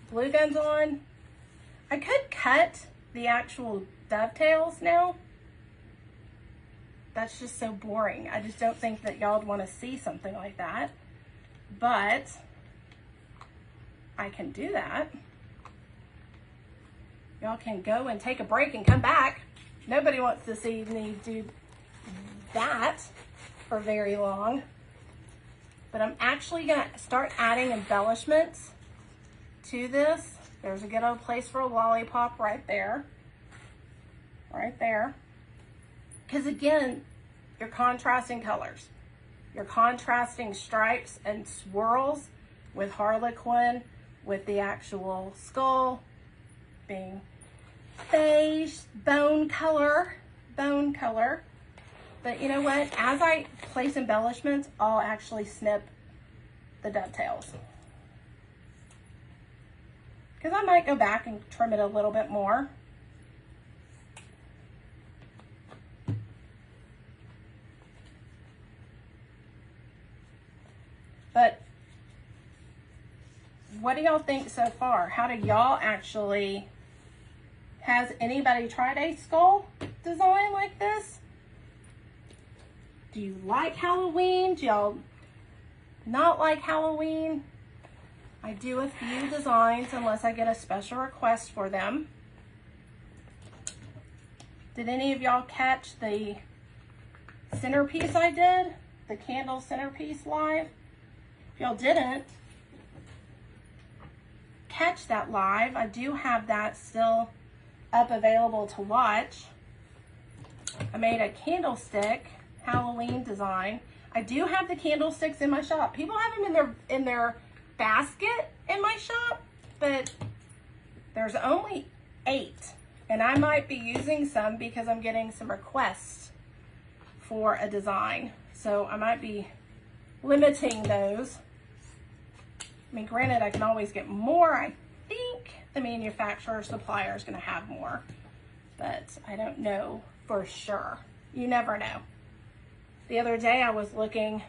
Glue gun's on. I could cut the actual dovetails now. That's just so boring. I just don't think that y'all would want to see something like that. But I can do that. Y'all can go and take a break and come back. Nobody wants to see me do that for very long. But I'm actually going to start adding embellishments to this. There's a good old place for a lollipop right there. Right there. Because again, you're contrasting colors. You're contrasting stripes and swirls with Harlequin, with the actual skull being beige, bone color. But you know what? As I place embellishments, I'll actually snip the dovetails. Because I might go back and trim it a little bit more. But what do y'all think so far? How do y'all actually, has anybody tried a skull design like this? Do you like Halloween? Do y'all not like Halloween? I do a few designs unless I get a special request for them. Did any of y'all catch the centerpiece I did? The candle centerpiece live? If y'all didn't catch that live, I do have that still up available to watch. I made a candlestick Halloween design. I do have the candlesticks in my shop. People have them in their basket in my shop, but there's only 8, and I might be using some because I'm getting some requests for a design, so I might be limiting those. I mean, granted, I can always get more. I think the manufacturer supplier is going to have more, but I don't know for sure. You never know. The other day I was looking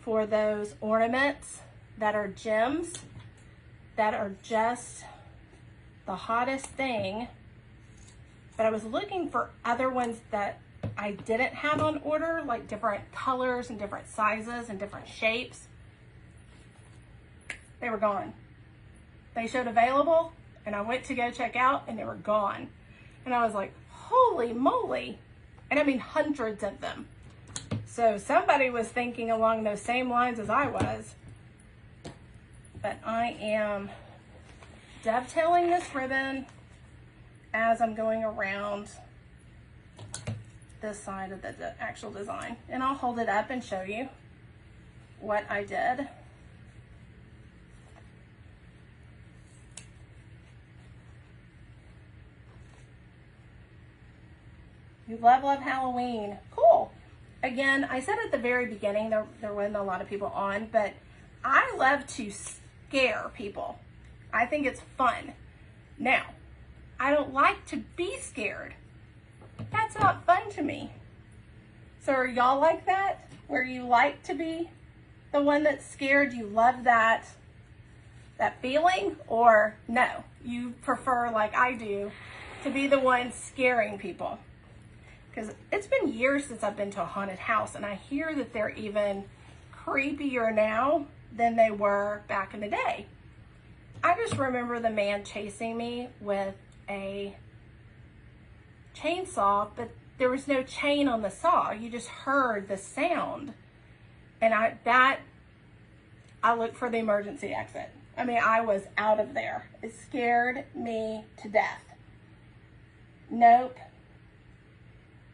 for those ornaments that are gems that are just the hottest thing, but I was looking for other ones that I didn't have on order, like different colors and different sizes and different shapes, they were gone. They showed available and I went to go check out and they were gone. And I was like, holy moly. And I mean hundreds of them. So somebody was thinking along those same lines as I was. But I am dovetailing this ribbon as I'm going around this side of the actual design. And I'll hold it up and show you what I did. You love Halloween. Cool. Again, I said at the very beginning, there wasn't a lot of people on, but I love to scare people. I think it's fun. Now, I don't like to be scared. That's not fun to me. So are y'all like that? Where you like to be the one that's scared? You love that feeling? Or no, you prefer, like I do, to be the one scaring people? Because it's been years since I've been to a haunted house, and I hear that they're even creepier now than they were back in the day. I just remember the man chasing me with a chainsaw, but there was no chain on the saw. You just heard the sound. And I looked for the emergency exit. I mean, I was out of there. It scared me to death. Nope.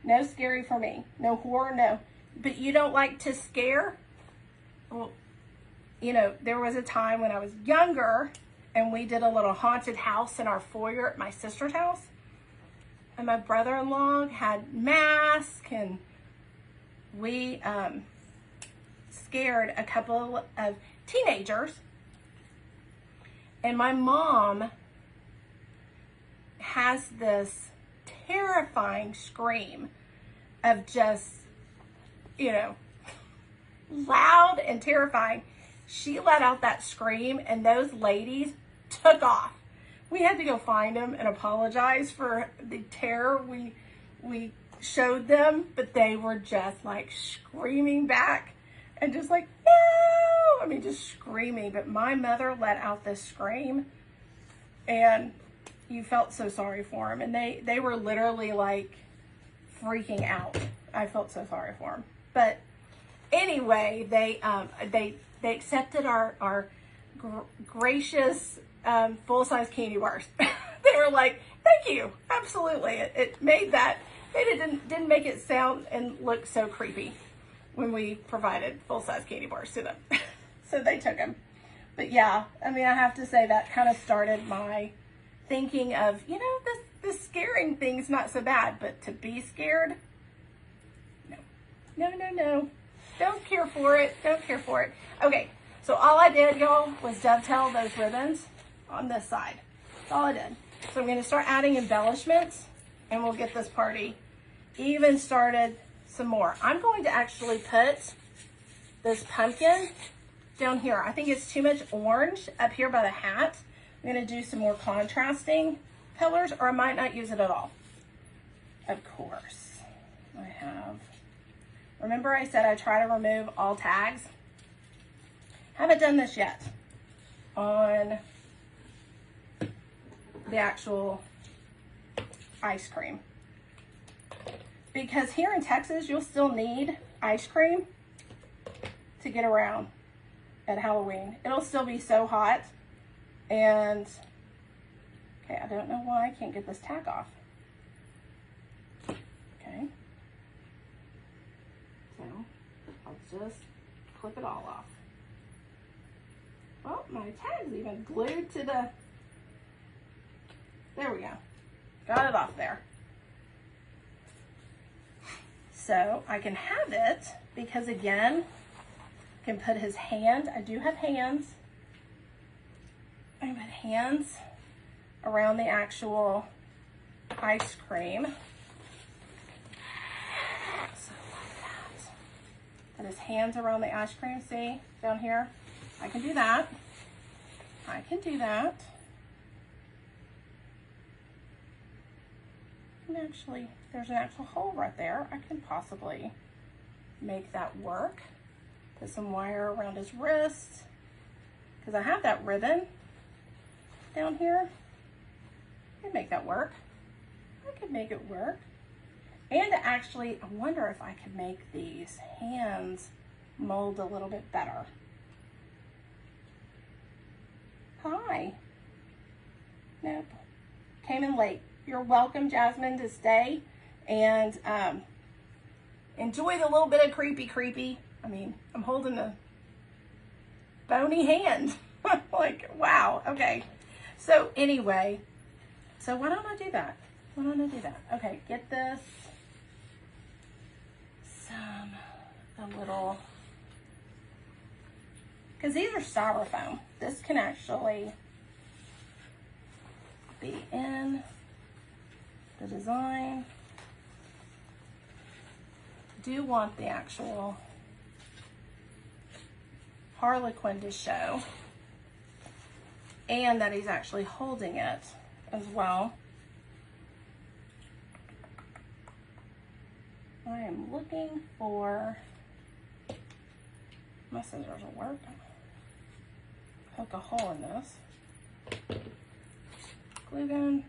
No scary for me. No horror, no. But you don't like to scare? Well, you know, there was a time when I was younger and we did a little haunted house in our foyer at my sister's house. And my brother-in-law had masks, and we scared a couple of teenagers. And my mom has this terrifying scream of just, you know, loud and terrifying. She let out that scream and those ladies took off. We had to go find them and apologize for the terror we showed them, but they were just like screaming back and just like, no! I mean, just screaming. But my mother let out this scream and you felt so sorry for them. And they were literally like freaking out. I felt so sorry for them. But anyway, they accepted our gracious full-size candy bars. They were like, thank you, absolutely. It made that, it didn't make it sound and look so creepy when we provided full-size candy bars to them. So they took them. But yeah, I mean, I have to say that kind of started my thinking of, you know, this scaring thing's not so bad, but to be scared, no. No, no, no. Don't care for it. Don't care for it. Okay, so all I did, y'all, was dovetail those ribbons on this side. That's all I did. So I'm going to start adding embellishments, and we'll get this party even started some more. I'm going to actually put this pumpkin down here. I think it's too much orange up here by the hat. I'm going to do some more contrasting colors, or I might not use it at all. Of course, I have. Remember I said I try to remove all tags? Haven't done this yet on the actual ice cream. Because here in Texas, you'll still need ice cream to get around at Halloween. It'll still be so hot. And, okay, I don't know why I can't get this tag off. Okay. So, I'll just clip it all off. Well, my tag's even glued to the, there we go. Got it off there. So I can have it because, again, I can put his hand. I do have hands. I can put hands around the actual ice cream. So like that. Put his hands around the ice cream, see, down here? I can do that. I can do that. actually, there's an actual hole right there. I can possibly make that work. Put some wire around his wrist, because I have that ribbon down here. I can make that work. I could make it work. And actually, I wonder if I could make these hands mold a little bit better. Hi. Nope. Came in late. You're welcome, Jasmine, to stay and enjoy the little bit of creepy. I mean, I'm holding a bony hand. Like, wow. Okay. So anyway, so why don't I do that? Why don't I do that? Okay, get this. A little, because these are styrofoam. This can actually be in the design. Do want the actual Harlequin to show, and that he's actually holding it as well. I am looking for, my scissors will work. Poke a hole in this. Glue gun.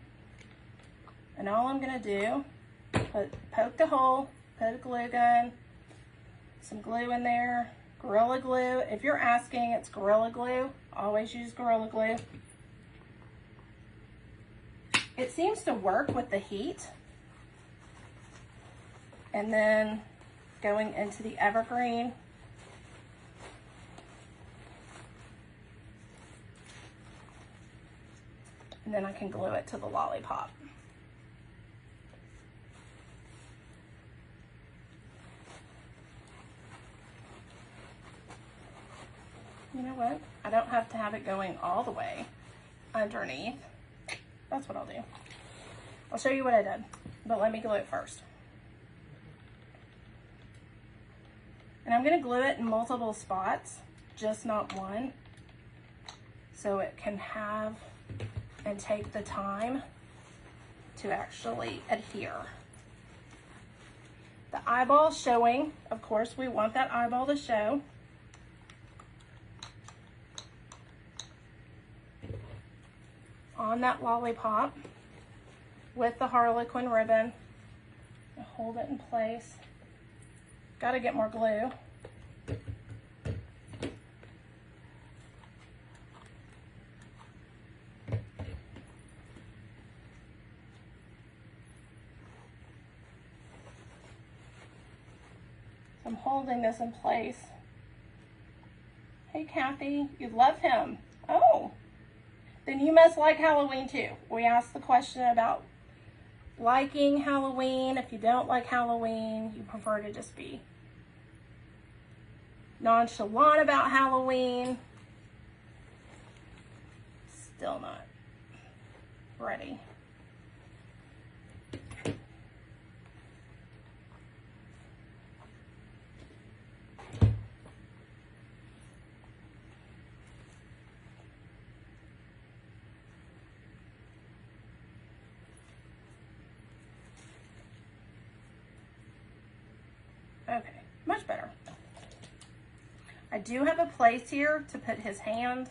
And all I'm gonna do, poke the hole, put a glue gun, some glue in there, Gorilla Glue. If you're asking, it's Gorilla Glue. Always use Gorilla Glue. It seems to work with the heat. And then going into the evergreen. And then I can glue it to the lollipop. You know what? I don't have to have it going all the way underneath. That's what I'll do. I'll show you what I did, but let me glue it first. And I'm gonna glue it in multiple spots, just not one, so it can have and take the time to actually adhere. The eyeball showing, of course, we want that eyeball to show. On that lollipop with the Harlequin ribbon. And hold it in place. Got to get more glue. I'm holding this in place. Hey Kathy, you love him. Oh, then you must like Halloween too. We asked the question about liking Halloween. If you don't like Halloween, you prefer to just be nonchalant about Halloween. Still not ready. Okay, much better. I do have a place here to put his hand.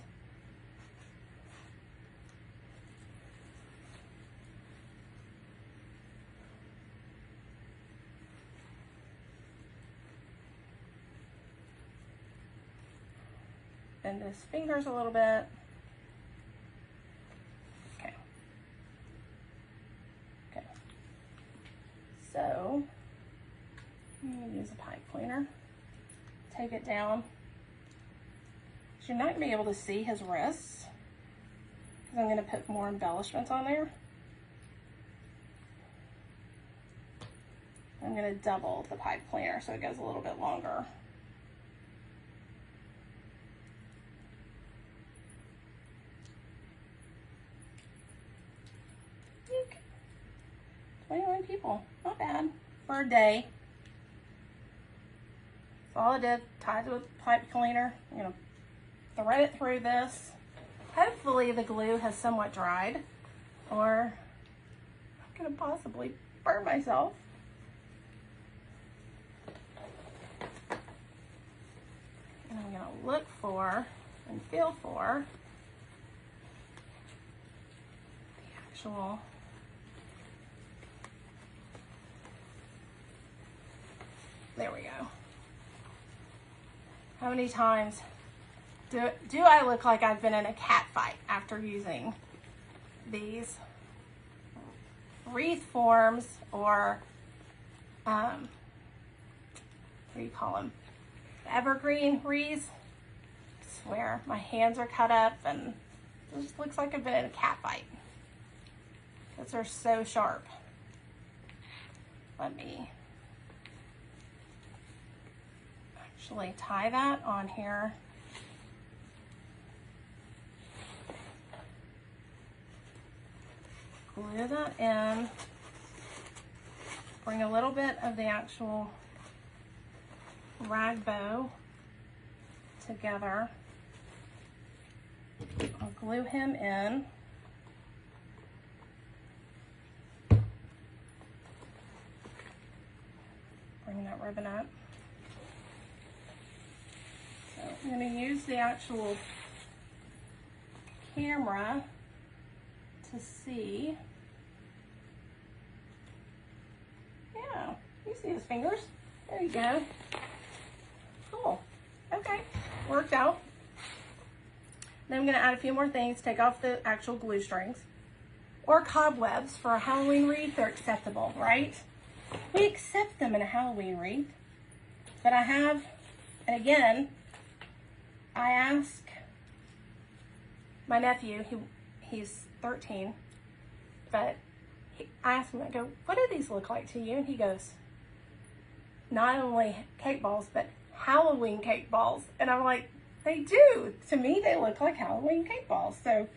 Bend his fingers a little bit. Okay. Okay. So, I'm going to use a pipe cleaner. Take it down. So you're not going to be able to see his wrists, because I'm going to put more embellishments on there. I'm going to double the pipe cleaner so it goes a little bit longer. Eek. 21 people, not bad for a day. So all I did, tied it with pipe cleaner, you know, thread it through this. Hopefully the glue has somewhat dried, or I'm gonna possibly burn myself. And I'm gonna look for and feel for the actual there we go. How many times do I look like I've been in a cat fight after using these wreath forms, or what do you call them? Evergreen wreaths? I swear my hands are cut up and it just looks like I've been in a cat fight because they're so sharp. Let me actually tie that on here. Glue that in. Bring a little bit of the actual rag bow together. I'll glue him in. Bring that ribbon up. So I'm going to use the actual camera to see. Yeah, you see his fingers. There you go. Cool. Okay, worked out. Then I'm going to add a few more things. Take off the actual glue strings. Or cobwebs for a Halloween wreath. They're acceptable, right? We accept them in a Halloween wreath. But I have, and again, I ask my nephew, he's 13, but I asked him, I go, what do these look like to you? And he goes, not only cake balls, but Halloween cake balls. And I'm like, they do. To me, they look like Halloween cake balls. So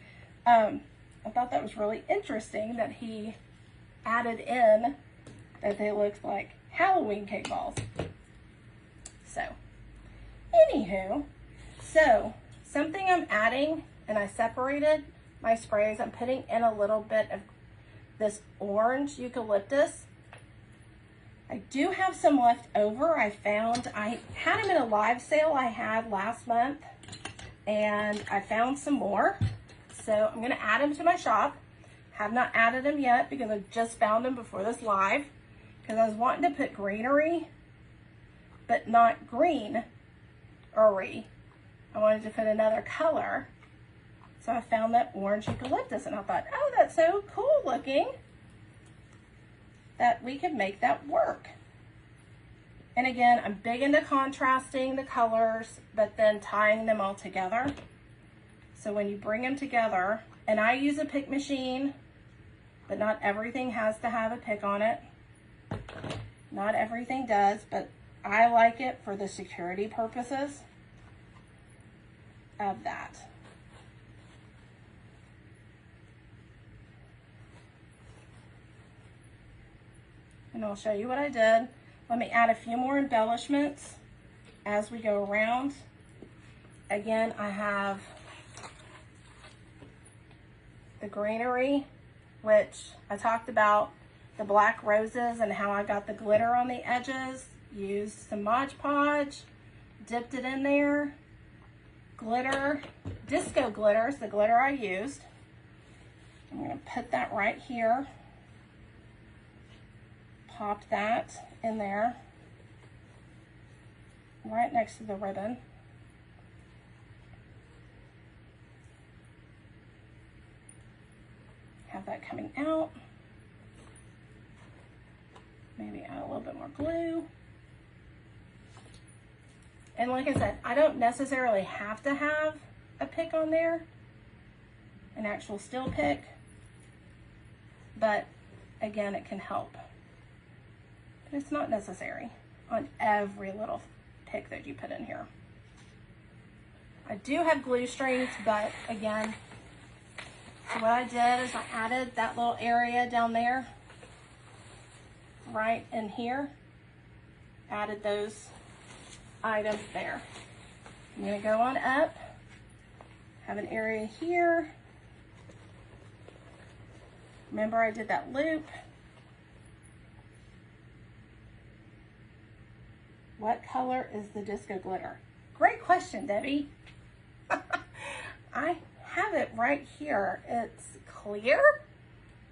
I thought that was really interesting that he added in that they looked like Halloween cake balls. So, anywho, so something I'm adding, and I separated my sprays, I'm putting in a little bit of this orange eucalyptus. I do have some left over. I had them in a live sale I had last month, and I found some more. So I'm gonna add them to my shop. Have not added them yet because I just found them before this live, because I was wanting to put greenery, but not green-ery. I wanted to put another color. So I found that orange eucalyptus and I thought, oh, that's so cool looking that we could make that work. And again, I'm big into contrasting the colors, but then tying them all together. So when you bring them together, and I use a pick machine, but not everything has to have a pick on it. Not everything does, but I like it for the security purposes of that. And I'll show you what I did. Let me add a few more embellishments as we go around. Again, I have the greenery, which I talked about the black roses and how I got the glitter on the edges. Used some Mod Podge, dipped it in there. Glitter, disco glitter is the glitter I used. I'm gonna put that right here. Pop that in there, right next to the ribbon. Have that coming out. Maybe add a little bit more glue. And like I said, I don't necessarily have to have a pick on there, an actual steel pick, but again, it can help. But it's not necessary on every little pick that you put in here. I do have glue strings, but again, so what I did is I added that little area down there, right in here, added those items there. I'm gonna go on up, have an area here. Remember I did that loop, What color is the disco glitter? Great question, Debbie. I have it right here. It's clear,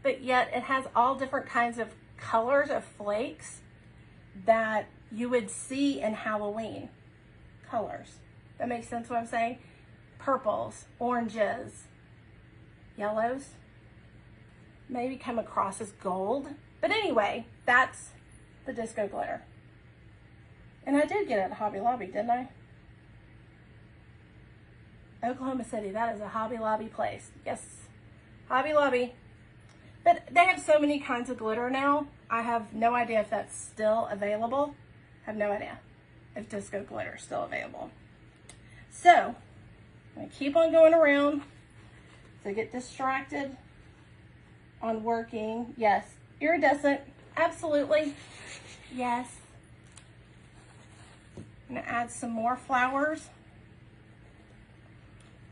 but yet it has all different kinds of colors of flakes that you would see in Halloween colors. That makes sense what I'm saying? Purples, oranges, yellows, maybe come across as gold. But anyway, that's the disco glitter. And I did get it at Hobby Lobby, didn't I? Oklahoma City, that is a Hobby Lobby place. Yes, Hobby Lobby. But they have so many kinds of glitter now. I have no idea if that's still available. I have no idea if disco glitter is still available. So, I'm gonna keep on going around. So get distracted on working. Yes, iridescent, absolutely. Yes. I'm gonna add some more flowers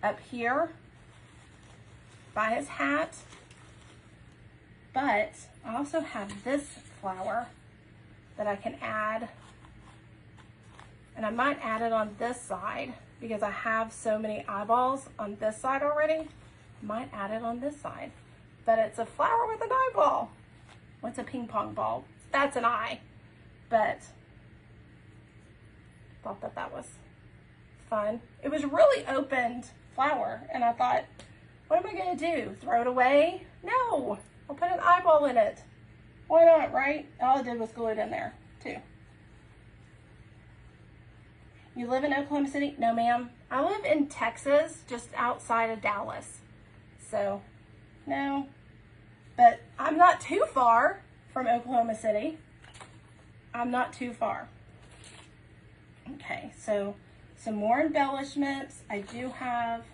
up here by his hat. But I also have this flower that I can add, and I might add it on this side because I have so many eyeballs on this side already. Might add it on this side, but it's a flower with an eyeball. What's a ping pong ball? That's an eye, but thought that that was fun. It was really opened flower, and I thought, what am I gonna do? Throw it away? No, I'll put an eyeball in it. Why not, right? All I did was glue it in there too. You live in Oklahoma City? No, ma'am. I live in Texas, just outside of Dallas. So, no. But I'm not too far from Oklahoma City. I'm not too far. Okay, so some more embellishments. I do have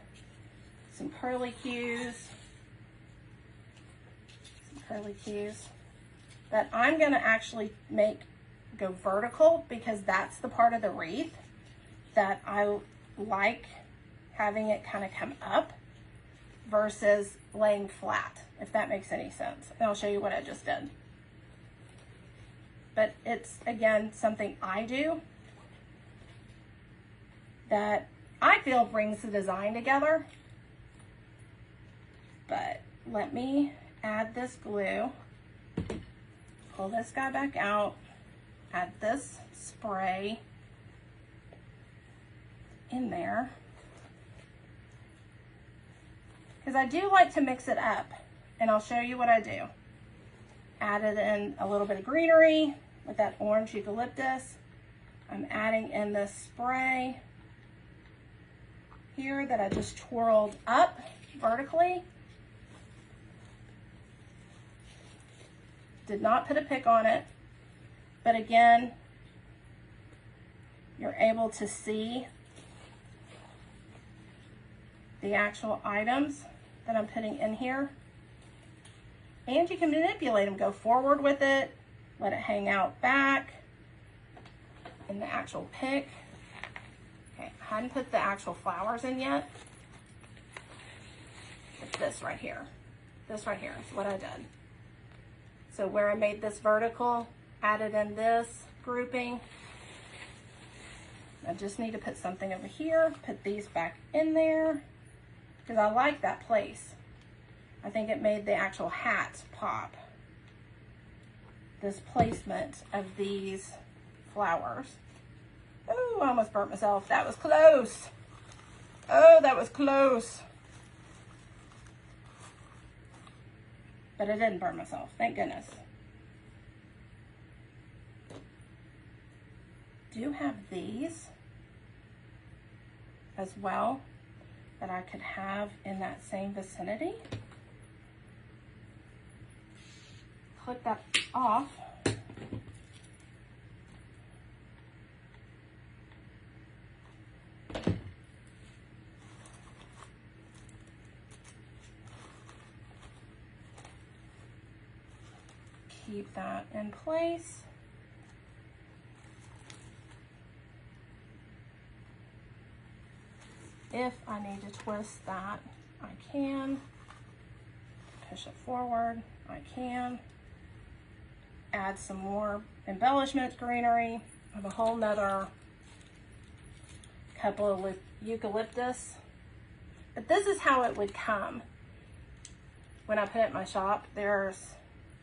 some curly cues. That I'm gonna actually make go vertical because that's the part of the wreath that I like having it kind of come up versus laying flat, if that makes any sense. And I'll show you what I just did. But it's, again, something I do that I feel brings the design together. But let me add this glue, pull this guy back out, add this spray in there. Because I do like to mix it up, and I'll show you what I do. Added in a little bit of greenery with that orange eucalyptus. I'm adding in this spray here that I just twirled up vertically. Did not put a pick on it, but again, you're able to see the actual items that I'm putting in here. And you can manipulate them, go forward with it, let it hang out back in the actual pick. Okay, I hadn't put the actual flowers in yet. It's this right here. This right here is what I did. So where I made this vertical, added in this grouping. I just need to put something over here, put these back in there, because I like that place. I think it made the actual hats pop. This placement of these flowers. Oh, I almost burnt myself. That was close. Oh, that was close. But I didn't burn myself, thank goodness. Do have these as well that I could have in that same vicinity. Clip that off. Keep that in place. If I need to twist that, I can. Push it forward, I can. Add some more embellishments, greenery. I have a whole nother couple of eucalyptus. But this is how it would come when I put it in my shop. There's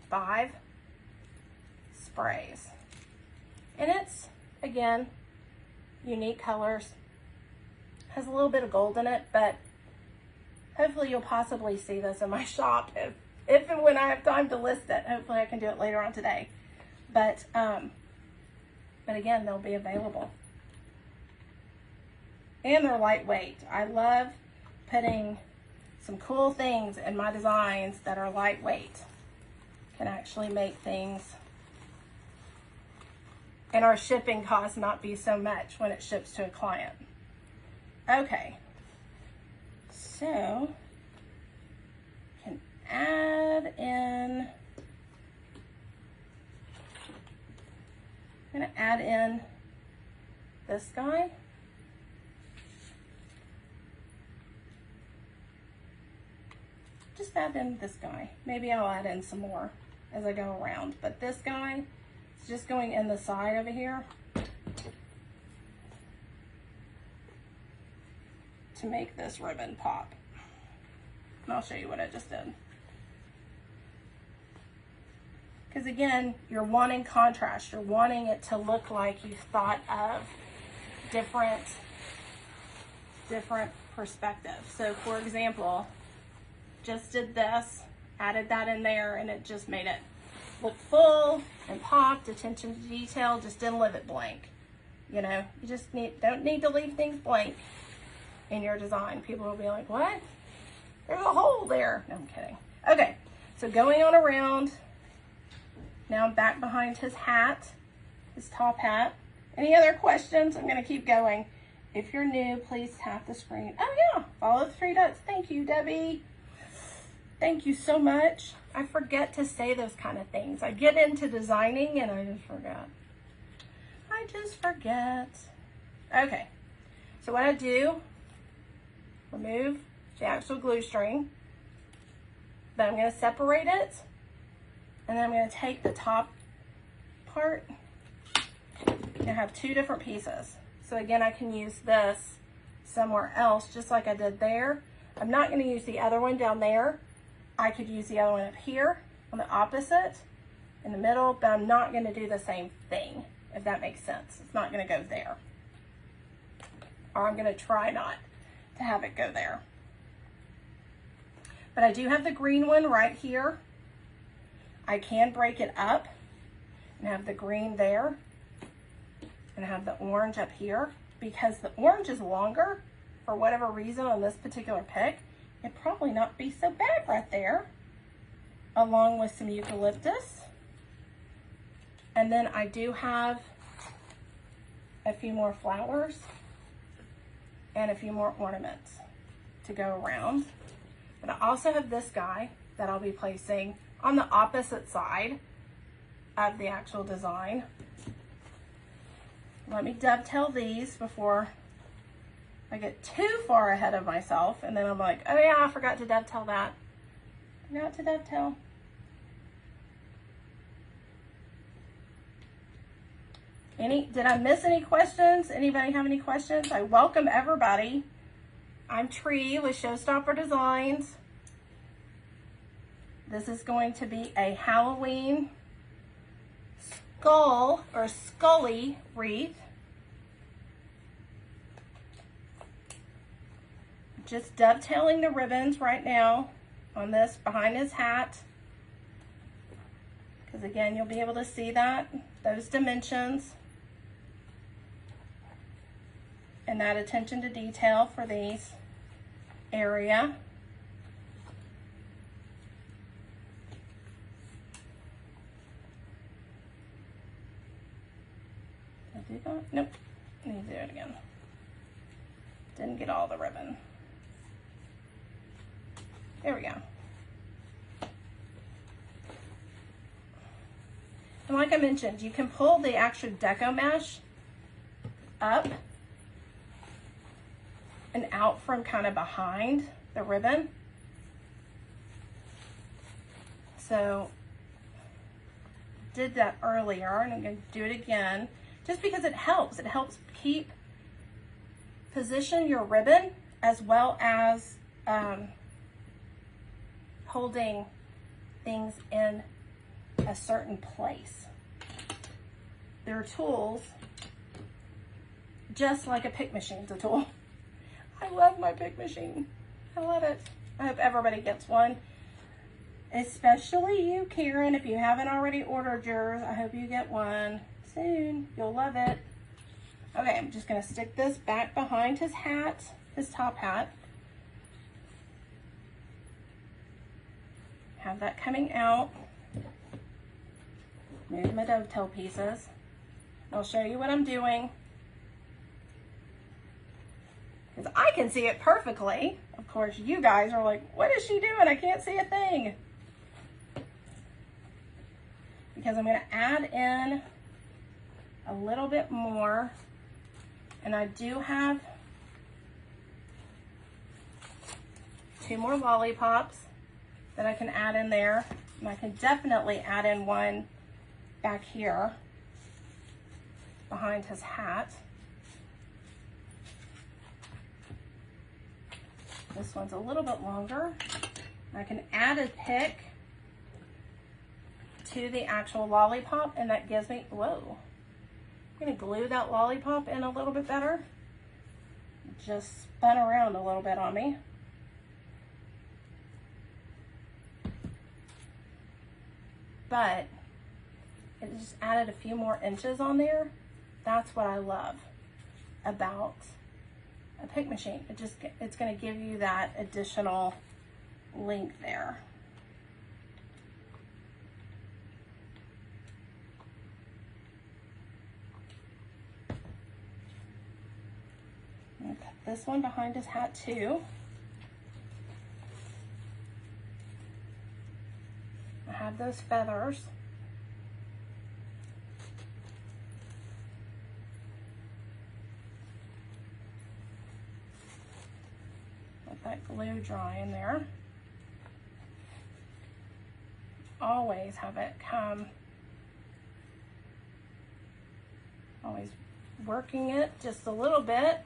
5 sprays. And it's, again, unique colors. Has a little bit of gold in it, but hopefully you'll possibly see this in my shop if and when I have time to list it. Hopefully I can do it later on today. But again, they'll be available. And they're lightweight. I love putting some cool things in my designs that are lightweight. Can actually make things and our shipping costs not be so much when it ships to a client. Okay, so can add in, I'm gonna add in this guy. Just add in this guy. Maybe I'll add in some more as I go around, but this guy is just going in the side over here to make this ribbon pop. And I'll show you what I just did. Because again, you're wanting contrast. You're wanting it to look like you've thought of different perspectives. So for example, just did this, added that in there, and it just made it look full and popped, attention to detail, just didn't leave it blank. You know, you just don't need to leave things blank in your design. People will be like, what? There's a hole there. No, I'm kidding. Okay, so going on around, now I'm back behind his hat, his top hat. Any other questions? I'm gonna keep going. If you're new, please tap the screen. Oh yeah, follow the 3 dots. Thank you, Debbie. Thank you so much. I forget to say those kind of things. I get into designing and I just forget. I just forget. Okay, so what I do, remove the actual glue string, then I'm gonna separate it, and then I'm gonna take the top part and have 2 different pieces. So again, I can use this somewhere else, just like I did there. I'm not gonna use the other one down there. I could use the other one up here on the opposite in the middle, but I'm not going to do the same thing, if that makes sense. It's not going to go there. Or I'm going to try not to have it go there. But I do have the green one right here. I can break it up and have the green there and have the orange up here. Because the orange is longer, for whatever reason on this particular pick, it'd probably not be so bad right there, along with some eucalyptus. And then I do have a few more flowers and a few more ornaments to go around. But I also have this guy that I'll be placing on the opposite side of the actual design. Let me dovetail these before I get too far ahead of myself, and then I'm like, oh yeah, I forgot to dovetail that. Forgot to dovetail. Did I miss any questions? Anybody have any questions? I welcome everybody. I'm Tree with ShowStopper Designs. This is going to be a Halloween skull or scully wreath. Just dovetailing the ribbons right now on this behind his hat. Because again, you'll be able to see those dimensions. And that attention to detail for these area. Did I do that? Nope. I need to do it again. Didn't get all the ribbon. There we go. And like I mentioned, you can pull the actual deco mesh up and out from kind of behind the ribbon. So did that earlier, and I'm going to do it again. just because it helps. It helps position your ribbon as well as holding things in a certain place. They're tools just like a pick machine's a tool. I love my pick machine. I love it. I hope everybody gets one. Especially you, Karen, if you haven't already ordered yours, I hope you get one soon. You'll love it. Okay, I'm just gonna stick this back behind his hat, his top hat. Have that coming out. Move my dovetail pieces. I'll show you what I'm doing, because I can see it perfectly. Of course, you guys are like, what is she doing? I can't see a thing. Because I'm gonna add in a little bit more, and I do have 2 more lollipops that I can add in there, and I can definitely add in one back here behind his hat. This one's a little bit longer. I can add a pick to the actual lollipop, and that gives me, whoa, I'm gonna glue that lollipop in a little bit better. Just spun around a little bit on me. But it just added a few more inches on there. That's what I love about a pick machine. It's gonna give you that additional length there. I'm gonna cut this one behind his hat too. I have those feathers. Let that glue dry in there. Always have it come, always working it just a little bit.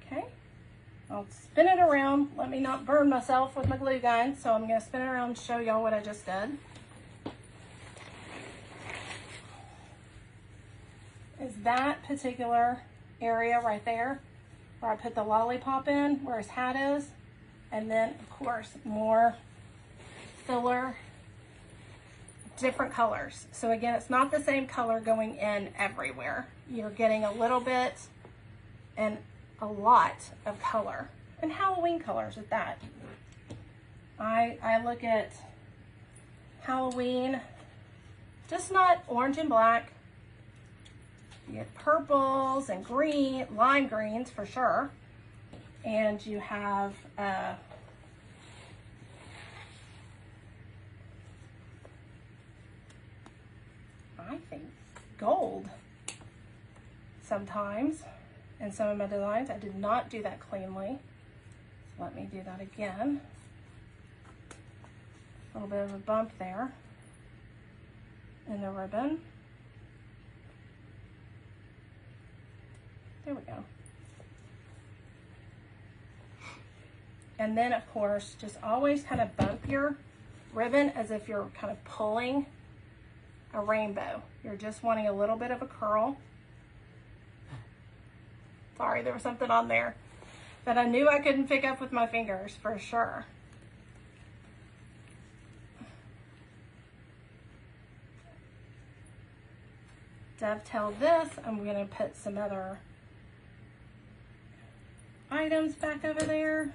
Okay, I'll spin it around. Let me not burn myself with my glue gun, so I'm gonna spin it around and show y'all what I just did. Is that particular area right there where I put the lollipop in, where his hat is, and then of course more filler, different colors. So again, it's not the same color going in everywhere. You're getting a little bit and a lot of color, and Halloween colors at that. I look at Halloween, just not orange and black. You get purples and green, lime greens for sure. And you have I think gold sometimes in some of my designs. I did not do that cleanly. So let me do that again. A little bit of a bump there in the ribbon. There we go. And then of course, just always kind of bump your ribbon as if you're kind of pulling a rainbow. You're just wanting a little bit of a curl. Sorry, there was something on there that I knew I couldn't pick up with my fingers for sure. Dovetail this. I'm gonna put some other items back over there.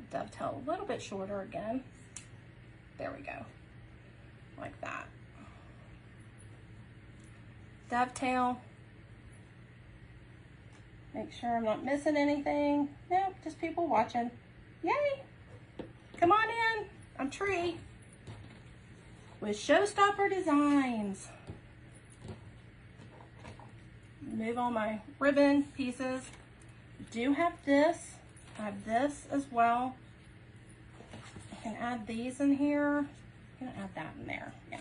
Dovetail a little bit shorter again. There we go, like that. Dovetail. Make sure I'm not missing anything. Nope, just people watching. Yay! Come on in. I'm Tree with ShowStopper Designs. Move all my ribbon pieces. Do have this I have this as well. I can add these in here. I'm gonna add that in there, yeah.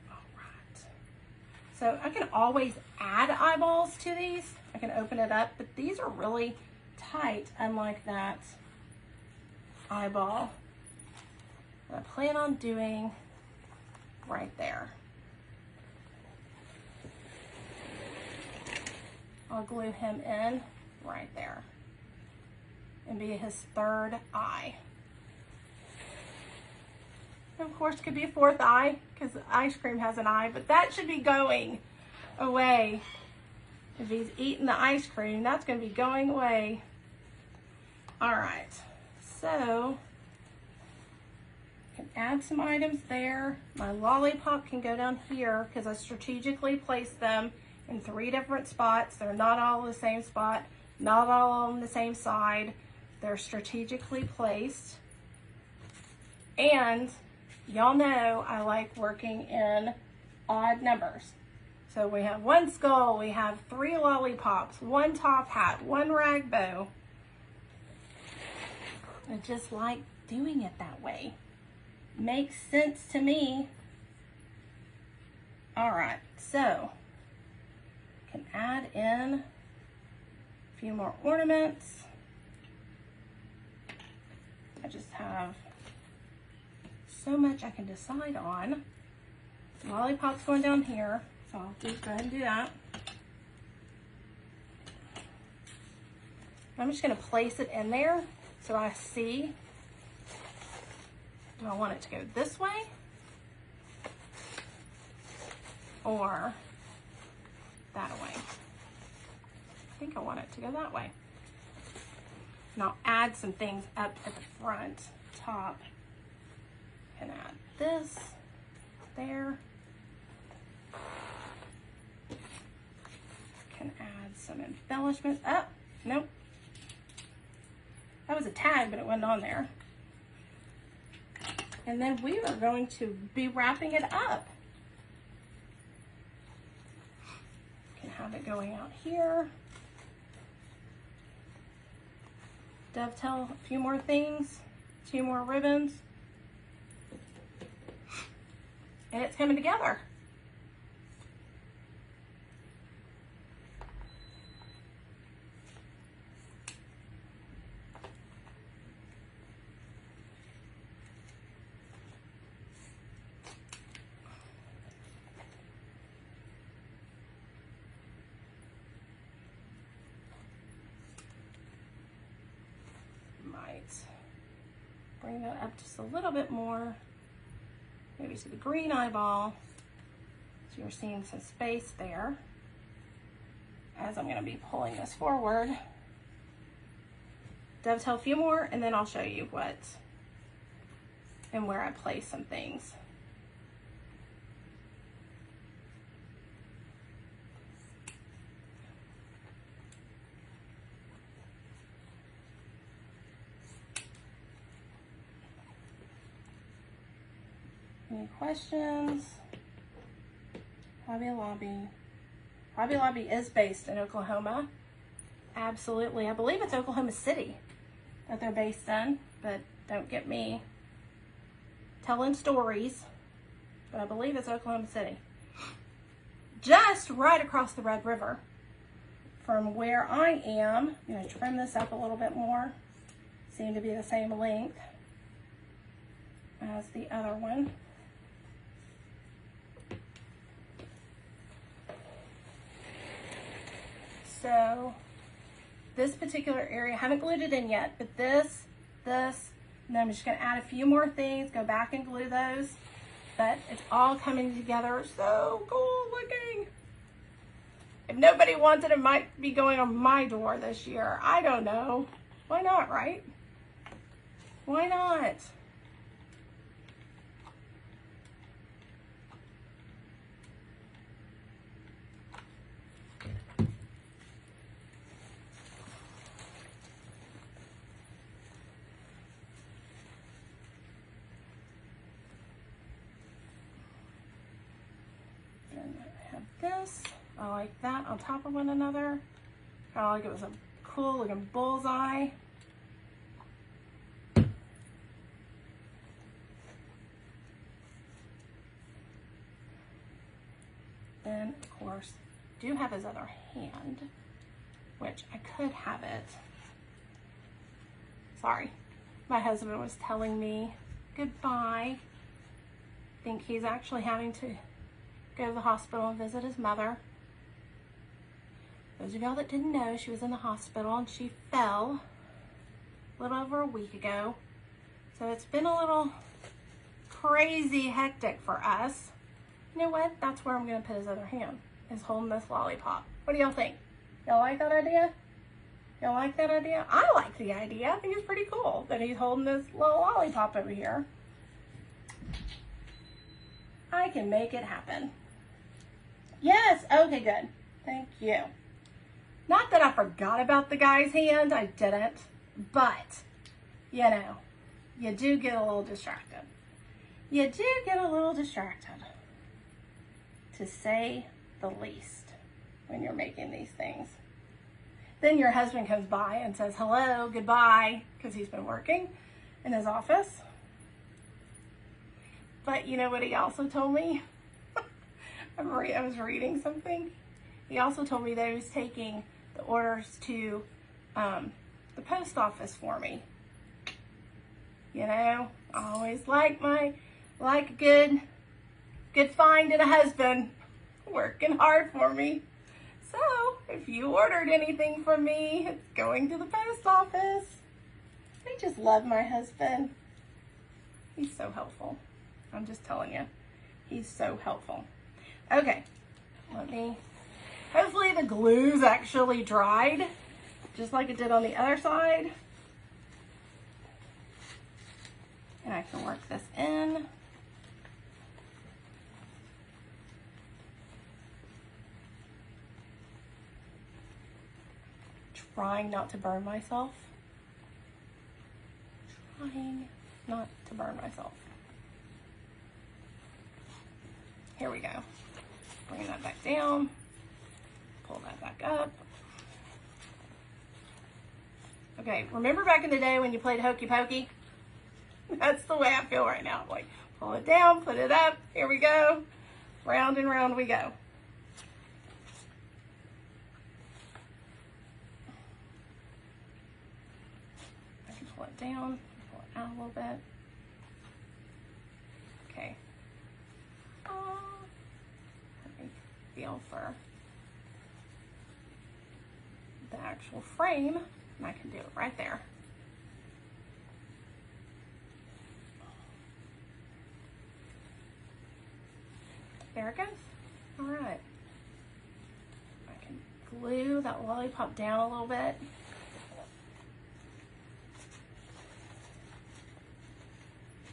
All right. So I can always add eyeballs to these. I can open it up, but these are really tight, unlike that eyeball that I plan on doing right there. I'll glue him in right there and be his third eye. And of course, it could be a fourth eye because ice cream has an eye, but that should be going away. If he's eating the ice cream, that's going to be going away. All right, so I can add some items there. My lollipop can go down here because I strategically placed them in 3 different spots. They're not all in the same spot, not all on the same side. They're strategically placed. And y'all know I like working in odd numbers. So we have 1 skull, we have 3 lollipops, 1 top hat, 1 rag bow. I just like doing it that way. Makes sense to me. All right, so can add in a few more ornaments. I just have so much I can decide on. Lollipop's going down here, so I'll just go ahead and do that. I'm just going to place it in there so I see. Do I want it to go this way or that way? I think I want it to go that way. And I'll add some things up at the front, top. Can add this there. Can add some embellishments. Oh, nope. That was a tag, but it wasn't on there. And then we are going to be wrapping it up. Can have it going out here. Dovetail a few more things, 2 more ribbons. And it's coming together. Might bring that up just a little bit more, maybe to the green eyeball, so you're seeing some space there as I'm going to be pulling this forward. Dovetail a few more, and then I'll show you what and where I place some things. Any questions? Hobby Lobby. Hobby Lobby is based in Oklahoma. Absolutely. I believe it's Oklahoma City that they're based in, but don't get me telling stories. But I believe it's Oklahoma City. Just right across the Red River from where I am. I'm going to trim this up a little bit more. Seem to be the same length as the other one. So this particular area, I haven't glued it in yet, but this, and then I'm just going to add a few more things, go back and glue those. But it's all coming together. So cool looking. If nobody wants it, it might be going on my door this year. I don't know. Why not, right? Why not? This, I like that on top of one another. I like it was a cool looking bullseye. Then, of course, do have his other hand, which I could have it. Sorry, my husband was telling me goodbye. I think he's actually having to go to the hospital and visit his mother. Those of y'all that didn't know, she was in the hospital and she fell a little over a week ago. So it's been a little crazy hectic for us. You know what? That's where I'm gonna put his other hand, is holding this lollipop. What do y'all think? Y'all like that idea? Y'all like that idea? I like the idea. I think it's pretty cool that he's holding this little lollipop over here. I can make it happen. Yes, okay, good. Thank you. Not that I forgot about the guy's hand, I didn't, but, you know, you do get a little distracted. You do get a little distracted, to say the least, when you're making these things. Then your husband comes by and says hello, goodbye, because he's been working in his office. But you know what he also told me? I was reading something. He also told me that he was taking the orders to the post office for me. You know, I always like a good find in a husband, working hard for me. So if you ordered anything from me, it's going to the post office. I just love my husband. He's so helpful. I'm just telling you, he's so helpful. Okay, hopefully the glue's actually dried, just like it did on the other side. And I can work this in. Trying not to burn myself. Trying not to burn myself. Here we go. Bring that back down. Pull that back up. Okay, remember back in the day when you played hokey pokey? That's the way I feel right now. Like, pull it down, put it up. Here we go. Round and round we go. I can pull it down, pull it out a little bit. Okay. Let me feel for the actual frame, and I can do it right there. There it goes. All right. I can glue that lollipop down a little bit.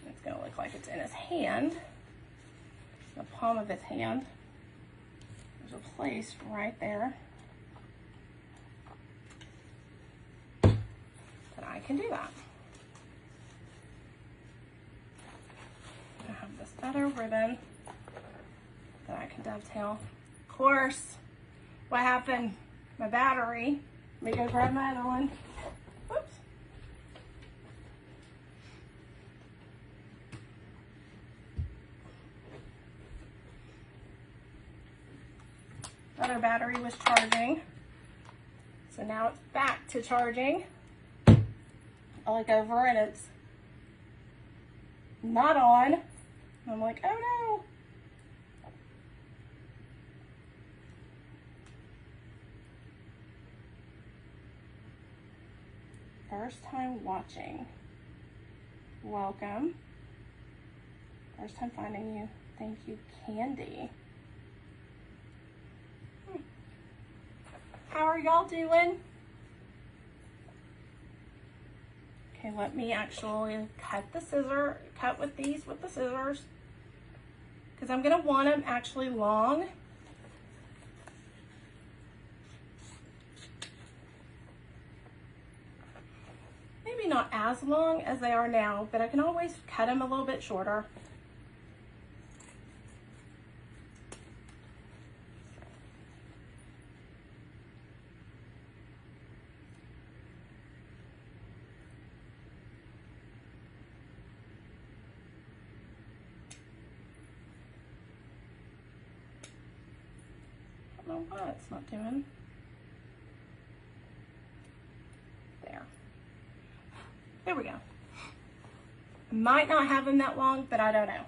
It's going to look like it's in his hand, the palm of his hand. There's a place right there that I can do that. I have this other ribbon that I can dovetail. Of course, what happened? My battery. Let me go grab my other one. Whoops. Other battery was charging. So now it's back to charging. I look over and it's not on. I'm like, oh no. First time watching. Welcome. First time finding you. Thank you, Candy. How are y'all doing? Okay, let me actually cut with these with the scissors, because I'm gonna want them actually long. Maybe not as long as they are now, but I can always cut them a little bit shorter. know why it's not doing. There we go. Might not have them that long, but I don't know.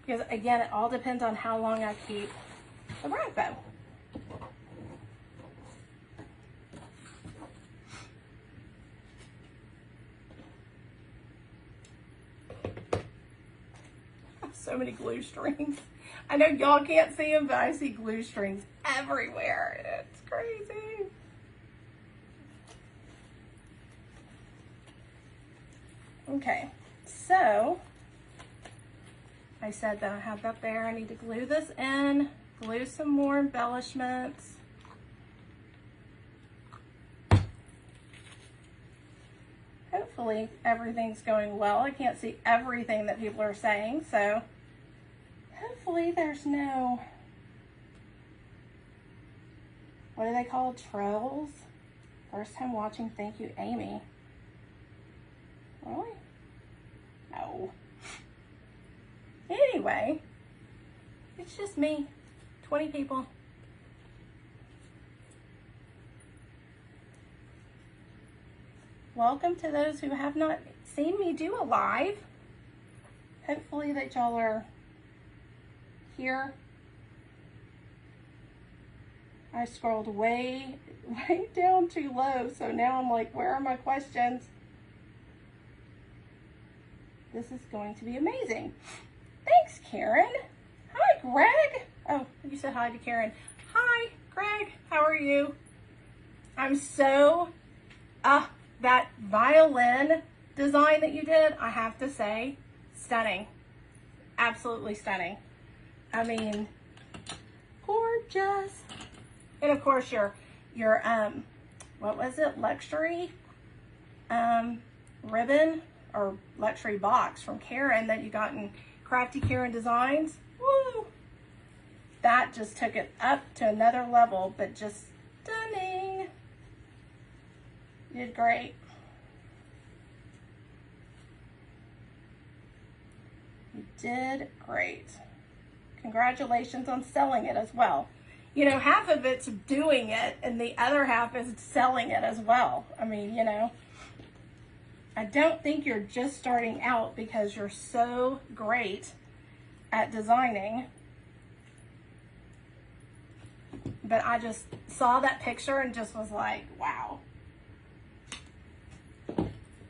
Because again, it all depends on how long I keep the rag bow. So many glue strings. I know y'all can't see them, but I see glue strings everywhere. It's crazy. Okay, so I said that I have that there. I need to glue this in, glue some more embellishments. Hopefully everything's going well. I can't see everything that people are saying, so hopefully there's no, what do they call trolls? First time watching, thank you, Amy. Really? No. Anyway, it's just me, 20 people. Welcome to those who have not seen me do a live. Hopefully that y'all are here. I scrolled way down too low, so now I'm like, where are my questions? This is going to be amazing. Thanks, Karen. Hi, Greg. Oh, you said hi to Karen. Hi, Greg. How are you? I'm so, that violin design that you did, I have to say, stunning. Absolutely stunning. I mean, gorgeous. And of course your what was it? Luxury ribbon or luxury box from Karen that you got in Crafty Karen Designs. Woo! That just took it up to another level, but just stunning. You did great. You did great. Congratulations on selling it as well. You know, half of it's doing it and the other half is selling it as well. I mean, you know, I don't think you're just starting out because you're so great at designing. But I just saw that picture and just was like, wow.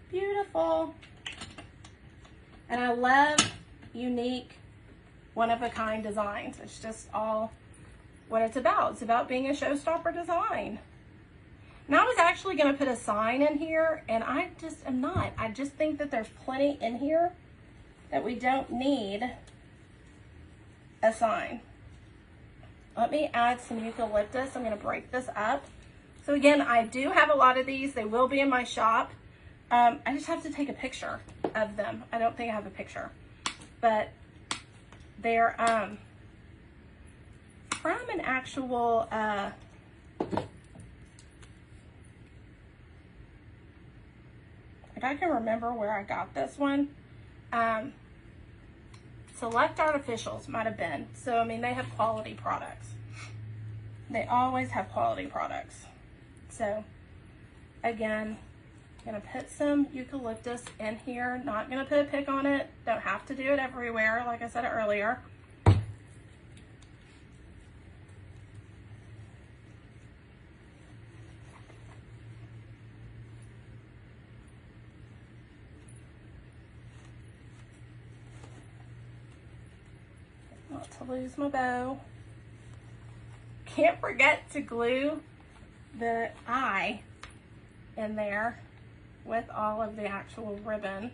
Beautiful. And I love unique, one-of-a-kind designs. It's just all what it's about. It's about being a showstopper design. And I was actually going to put a sign in here, and I just am not. I just think that there's plenty in here that we don't need a sign. Let me add some eucalyptus. I'm going to break this up. So again, I do have a lot of these. They will be in my shop. I just have to take a picture of them. I don't think I have a picture, but they're from an actual if I can remember where I got this one, Select Artificials might have been. So I mean, they have quality products. They always have quality products. So again, I'm gonna put some eucalyptus in here. Not gonna put a pick on it. Don't have to do it everywhere, like I said earlier. Not to lose my bow. Can't forget to glue the eye in there with all of the actual ribbon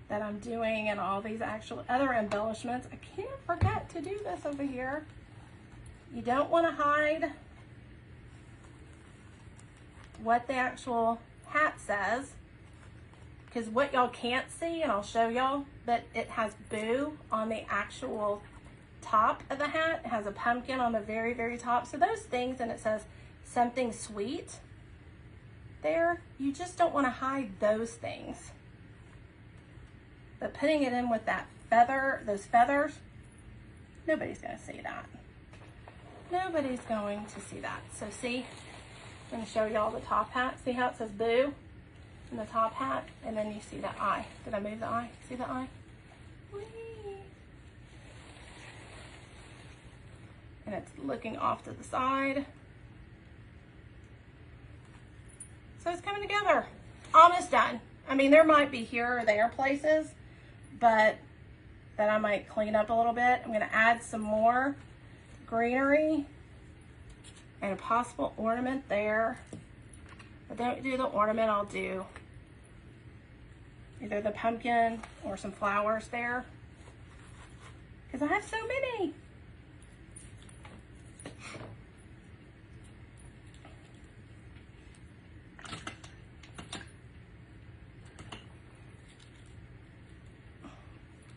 that I'm doing and all these actual other embellishments. I can't forget to do this over here. You don't want to hide what the actual hat says, because what y'all can't see, and I'll show y'all, that it has boo on the actual top of the hat. It has a pumpkin on the very, very top. So those things, and it says something sweet there, you just don't want to hide those things. But putting it in with that feather, those feathers, nobody's going to see that. Nobody's going to see that. So see, I'm going to show y'all the top hat. See how it says boo in the top hat? And then you see the eye. Did I move the eye? See the eye? Whee! And it's looking off to the side. So it's coming together. Almost done. I mean, there might be here or there places, but that I might clean up a little bit. I'm gonna add some more greenery and a possible ornament there. But don't do the ornament, I'll do either the pumpkin or some flowers there, because I have so many.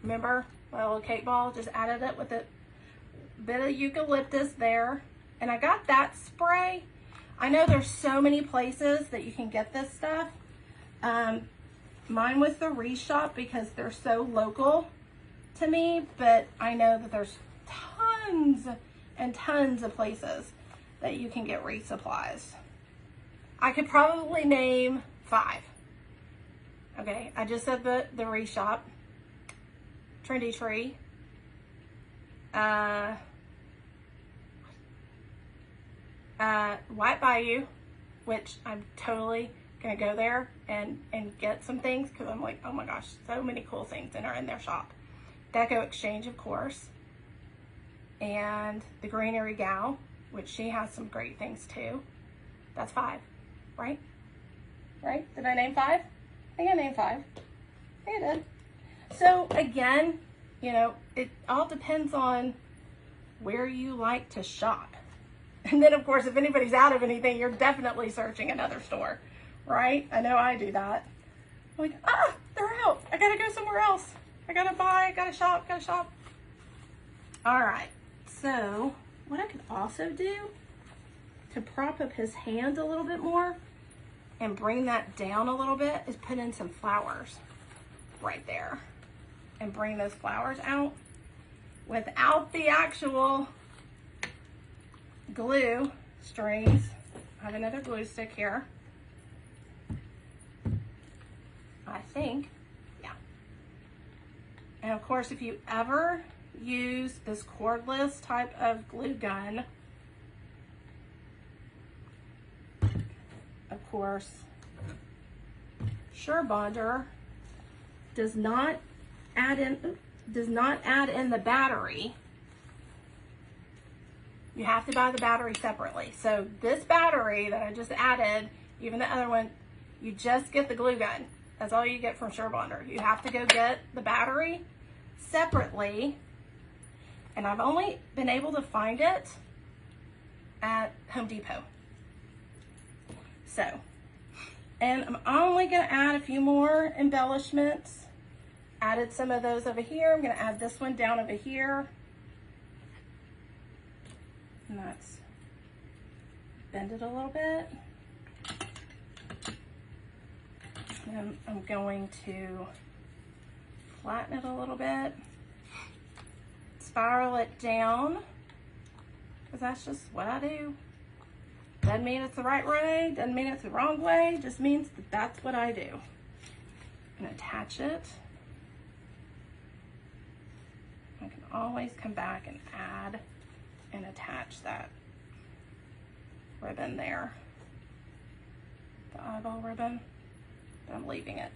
Remember my little cake ball? Just added it with a bit of eucalyptus there. And I got that spray. I know there's so many places that you can get this stuff. Mine was the Wreath Shop because they're so local to me, but I know that there's tons and tons of places that you can get wreath supplies. I could probably name 5. Okay, I just said the Wreath Shop, Trendy Tree, White Bayou, which I'm totally gonna go there and get some things, because I'm like, oh my gosh, so many cool things that are in their shop. Deco Exchange, of course, and the Greenery Gal, which she has some great things too. That's 5, right? Right? Did I name 5? I think I named 5. I think I did. So again, you know, it all depends on where you like to shop. And then of course, if anybody's out of anything, you're definitely searching another store, right? I know I do that. I'm like, ah, they're out. I gotta go somewhere else. I gotta buy, gotta shop. All right, so what I could also do to prop up his hand a little bit more and bring that down a little bit is put in some flowers right there and bring those flowers out without the actual glue strings. I have another glue stick here. I think, yeah. And of course, if you ever use this cordless type of glue gun, of course, SureBonder does not add in the battery. You have to buy the battery separately. So this battery that I just added, even the other one, you just get the glue gun. That's all you get from SureBonder. You have to go get the battery separately. And I've only been able to find it at Home Depot. So, and I'm only gonna add a few more embellishments. Added some of those over here. I'm gonna add this one down over here. And that's bend it a little bit. And I'm going to flatten it a little bit. Spiral it down, because that's just what I do. Doesn't mean it's the right way, doesn't mean it's the wrong way, just means that that's what I do. And attach it. I can always come back and add and attach that ribbon there, the eyeball ribbon, but I'm leaving it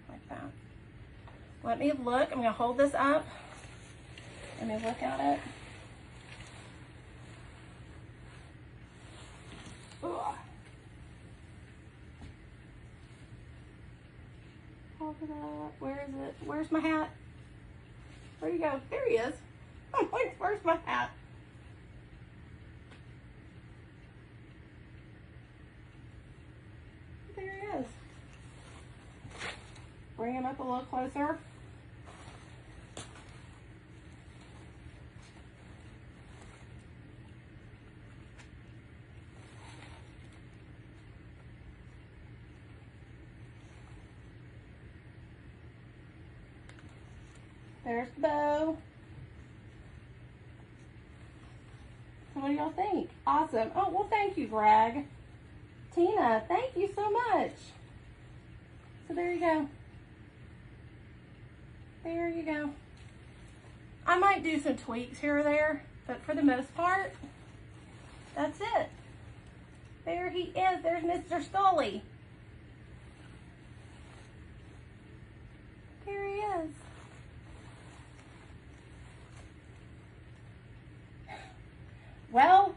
like that. Let me look, I'm gonna hold this up. Let me look at it. Ugh. Hold it up. Where is it? Where's my hat? Where'd he go? There he is. I'm like, where's my hat? There he is. Bring him up a little closer. There's the bow. So what do y'all think? Awesome. Oh, well, thank you, Greg. Tina, thank you so much. So there you go. There you go. I might do some tweaks here or there, but for the most part, that's it. There he is. There's Mr. Scully. There he is. Well,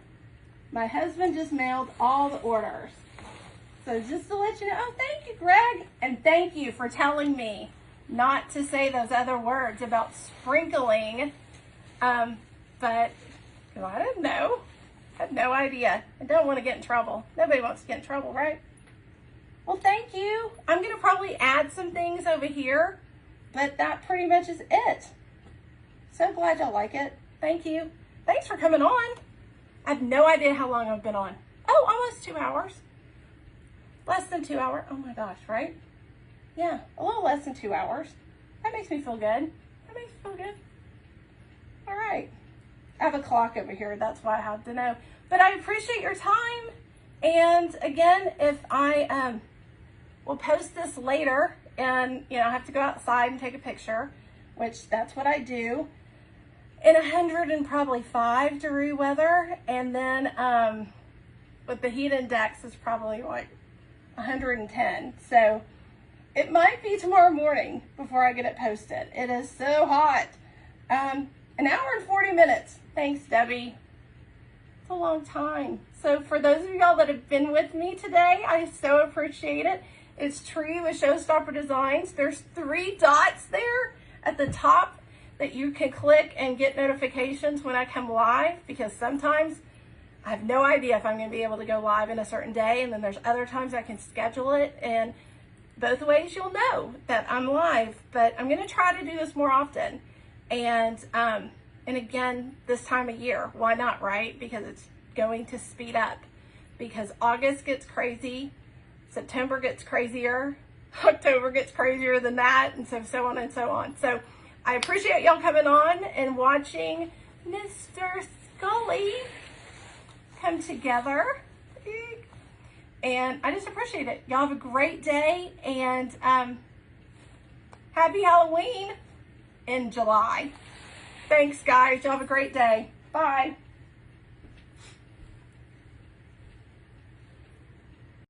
my husband just mailed all the orders. So just to let you know, oh, thank you, Greg. And thank you for telling me not to say those other words about sprinkling. But I didn't know. I had no idea. I don't want to get in trouble. Nobody wants to get in trouble, right? Well, thank you. I'm going to probably add some things over here, but that pretty much is it. So glad y'all like it. Thank you. Thanks for coming on. I have no idea how long I've been on. Oh, almost 2 hours. Less than 2 hours. Oh my gosh, right? Yeah, a little less than 2 hours. That makes me feel good. That makes me feel good. All right. I have a clock over here. That's why I have to know. But I appreciate your time. And again, if I will post this later and, you know, I have to go outside and take a picture, which that's what I do, in 105-degree weather. And then with the heat index is probably like 110. So it might be tomorrow morning before I get it posted. It is so hot. An hour and 40 minutes. Thanks, Debbie. It's a long time. So for those of y'all that have been with me today, I so appreciate it. It's Tree with ShowStopper Designs. There's 3 dots there at the top that you can click and get notifications when I come live, because sometimes I have no idea if I'm going to be able to go live in a certain day, and then there's other times I can schedule it, and both ways you'll know that I'm live. But I'm going to try to do this more often. And again, this time of year, why not, right? Because it's going to speed up, because August gets crazy, September gets crazier, October gets crazier than that, and so on and so on. So I appreciate y'all coming on and watching Mr. Scully come together. And I just appreciate it. Y'all have a great day, and happy Halloween in July. Thanks, guys. Y'all have a great day. Bye.